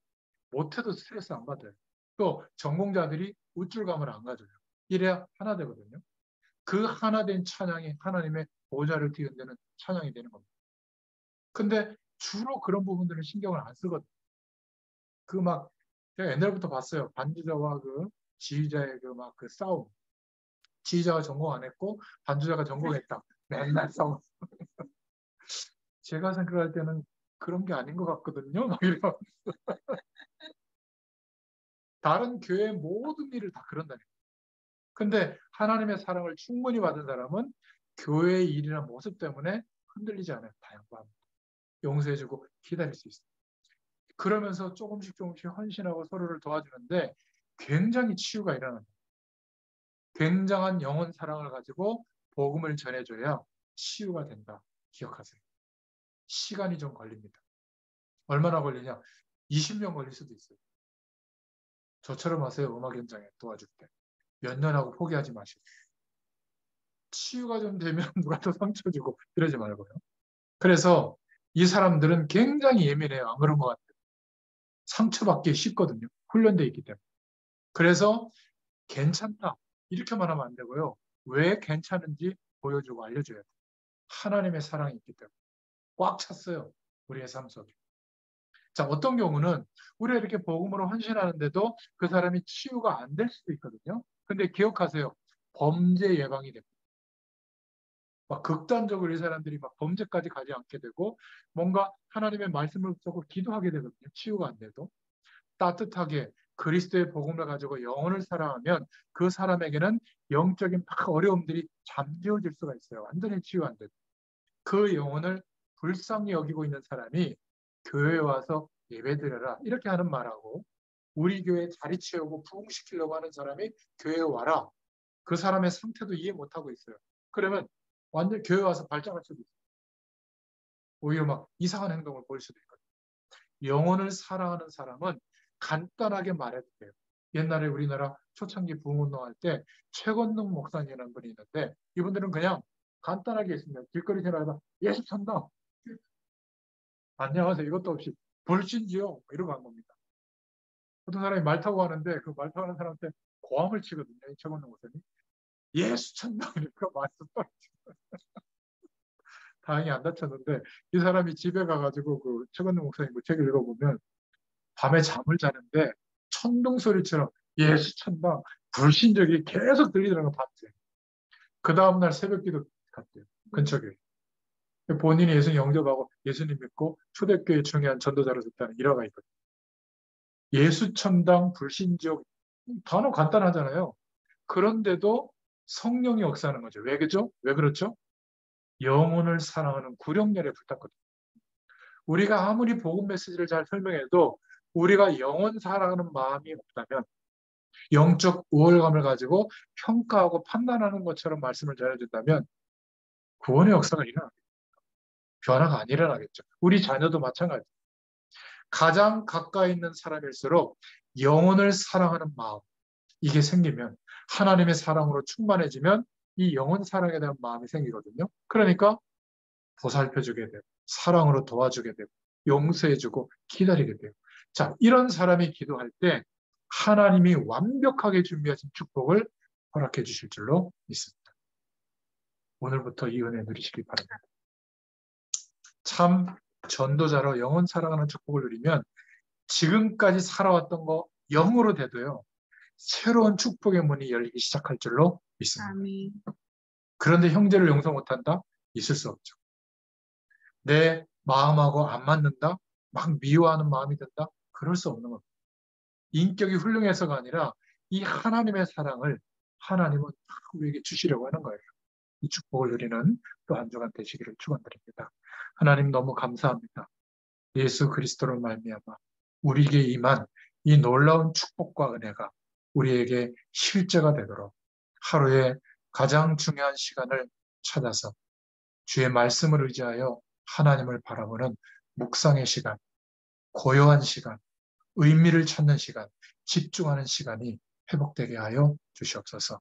[SPEAKER 1] 못해도 스트레스 안 받아요. 또 전공자들이 우쭐감을 안 가져요. 이래야 하나 되거든요. 그 하나 된 찬양이 하나님의 보좌를 뒤흔드는 찬양이 되는 겁니다. 근데 주로 그런 부분들은 신경을 안 쓰거든요. 그 막 제가 옛날부터 봤어요. 반주자와 그 지휘자의 그 막 그 싸움. 지휘자가 전공 안 했고 반주자가 전공했다. 맨날 싸움. 제가 생각할 때는 그런 게 아닌 것 같거든요. 막 이런. 다른 교회 모든 일을 다 그런다니까요. 근데 하나님의 사랑을 충분히 받은 사람은 교회의 일이나 모습 때문에 흔들리지 않아요. 다 양보합니다. 용서해주고 기다릴 수 있어요. 그러면서 조금씩 조금씩 헌신하고 서로를 도와주는데 굉장히 치유가 일어납니다. 굉장한 영혼 사랑을 가지고 복음을 전해줘야 치유가 된다. 기억하세요. 시간이 좀 걸립니다. 얼마나 걸리냐? 20년 걸릴 수도 있어요. 저처럼 하세요. 음악 현장에 도와줄 때. 몇 년 하고 포기하지 마시고. 치유가 좀 되면 누가 더 상처 주고 이러지 말고요. 그래서 이 사람들은 굉장히 예민해요. 안 그런 것 같아요. 상처받기 쉽거든요. 훈련되어 있기 때문에. 그래서 괜찮다. 이렇게만 하면 안 되고요. 왜 괜찮은지 보여주고 알려줘야 돼요. 하나님의 사랑이 있기 때문에. 꽉 찼어요. 우리의 삶 속에. 자, 어떤 경우는 우리가 이렇게 복음으로 헌신하는데도 그 사람이 치유가 안 될 수도 있거든요. 근데 기억하세요. 범죄 예방이 됩니다. 막 극단적으로 이 사람들이 막 범죄까지 가지 않게 되고 뭔가 하나님의 말씀을 듣고 기도하게 되거든요. 치유가 안 돼도. 따뜻하게 그리스도의 복음을 가지고 영혼을 사랑하면 그 사람에게는 영적인 막 어려움들이 잠재워질 수가 있어요. 완전히 치유 안 돼도. 그 영혼을 불쌍히 여기고 있는 사람이 교회에 와서 예배드려라 이렇게 하는 말하고 우리 교회에 자리 채우고 부흥시키려고 하는 사람이 교회에 와라. 그 사람의 상태도 이해 못하고 있어요. 그러면 완전 교회 와서 발전할 수도 있어요. 오히려 막 이상한 행동을 보일 수도 있거든요. 영혼을 사랑하는 사람은 간단하게 말해도 돼요. 옛날에 우리나라 초창기 부흥운동할 때 최건능 목사님이라는 분이 있는데 이분들은 그냥 간단하게 했습니다. 길거리 지나가다 예수 찬다. 안녕하세요. 이것도 없이 불신지요. 이러고 간 겁니다. 어떤 사람이 말 타고 가는데 그 말 타고 가는 사람한테 고함을 치거든요. 이 최건능 목사님. 예수 찬다. 그러니까 맞서 떨어지고. 다행히 안 다쳤는데 이 사람이 집에 가가지고 그 최건능 목사님 그 책을 읽어보면 밤에 잠을 자는데 천둥 소리처럼 예수 찬다. 불신적이 계속 들리더라고요. 밤새. 그 다음날 새벽기도 갔대요. 근처 교회. 본인이 예수님 영접하고 예수님 믿고 초대교회 중요한 전도자로 됐다는 일화가 있거든요. 예수천당 불신지옥 단어 간단하잖아요. 그런데도 성령이 역사하는 거죠. 왜 그죠? 왜 그렇죠? 영혼을 사랑하는 구령열에 불탔거든요. 우리가 아무리 복음 메시지를 잘 설명해도 우리가 영혼 사랑하는 마음이 없다면 영적 우월감을 가지고 평가하고 판단하는 것처럼 말씀을 전해준다면 구원의 역사가 일어나겠죠. 변화가 안 일어나겠죠. 우리 자녀도 마찬가지. 가장 가까이 있는 사람일수록 영혼을 사랑하는 마음 이게 생기면 하나님의 사랑으로 충만해지면 이 영혼 사랑에 대한 마음이 생기거든요. 그러니까 보살펴주게 되고 사랑으로 도와주게 되고 용서해주고 기다리게 돼요. 자, 이런 사람이 기도할 때 하나님이 완벽하게 준비하신 축복을 허락해 주실 줄로 믿습니다. 오늘부터 이 은혜 누리시기 바랍니다. 참 전도자로 영혼 사랑하는 축복을 누리면 지금까지 살아왔던 거 0으로 돼도요. 새로운 축복의 문이 열리기 시작할 줄로 믿습니다. 아멘. 그런데 형제를 용서 못한다? 있을 수 없죠. 내 마음하고 안 맞는다? 막 미워하는 마음이 든다? 그럴 수 없는 겁니다. 인격이 훌륭해서가 아니라 이 하나님의 사랑을 하나님은 우리에게 주시려고 하는 거예요. 이 축복을 누리는 또 한 주간 되시기를 축원드립니다. 하나님 너무 감사합니다. 예수 그리스도로 말미암아 우리에게 임한 이 놀라운 축복과 은혜가 우리에게 실제가 되도록 하루에 가장 중요한 시간을 찾아서 주의 말씀을 의지하여 하나님을 바라보는 묵상의 시간, 고요한 시간, 의미를 찾는 시간, 집중하는 시간이 회복되게 하여 주시옵소서.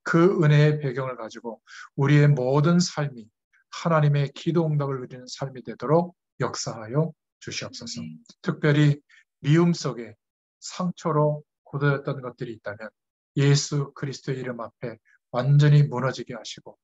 [SPEAKER 1] 그 은혜의 배경을 가지고 우리의 모든 삶이 하나님의 기도 응답을 누리는 삶이 되도록 역사하여 주시옵소서. 특별히 미움 속에 상처로 굳어졌던 것들이 있다면 예수 그리스도의 이름 앞에 완전히 무너지게 하시고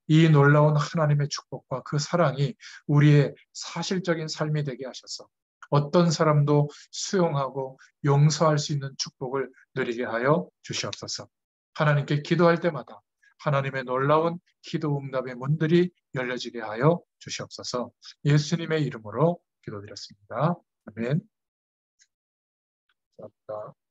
[SPEAKER 1] 이 놀라운 하나님의 축복과 그 사랑이 우리의 사실적인 삶이 되게 하셔서 어떤 사람도 수용하고 용서할 수 있는 축복을 누리게 하여 주시옵소서. 하나님께 기도할 때마다 하나님의 놀라운 기도 응답의 문들이 열려지게 하여 주시옵소서. 예수님의 이름으로 기도드렸습니다. 아멘. 감사합니다.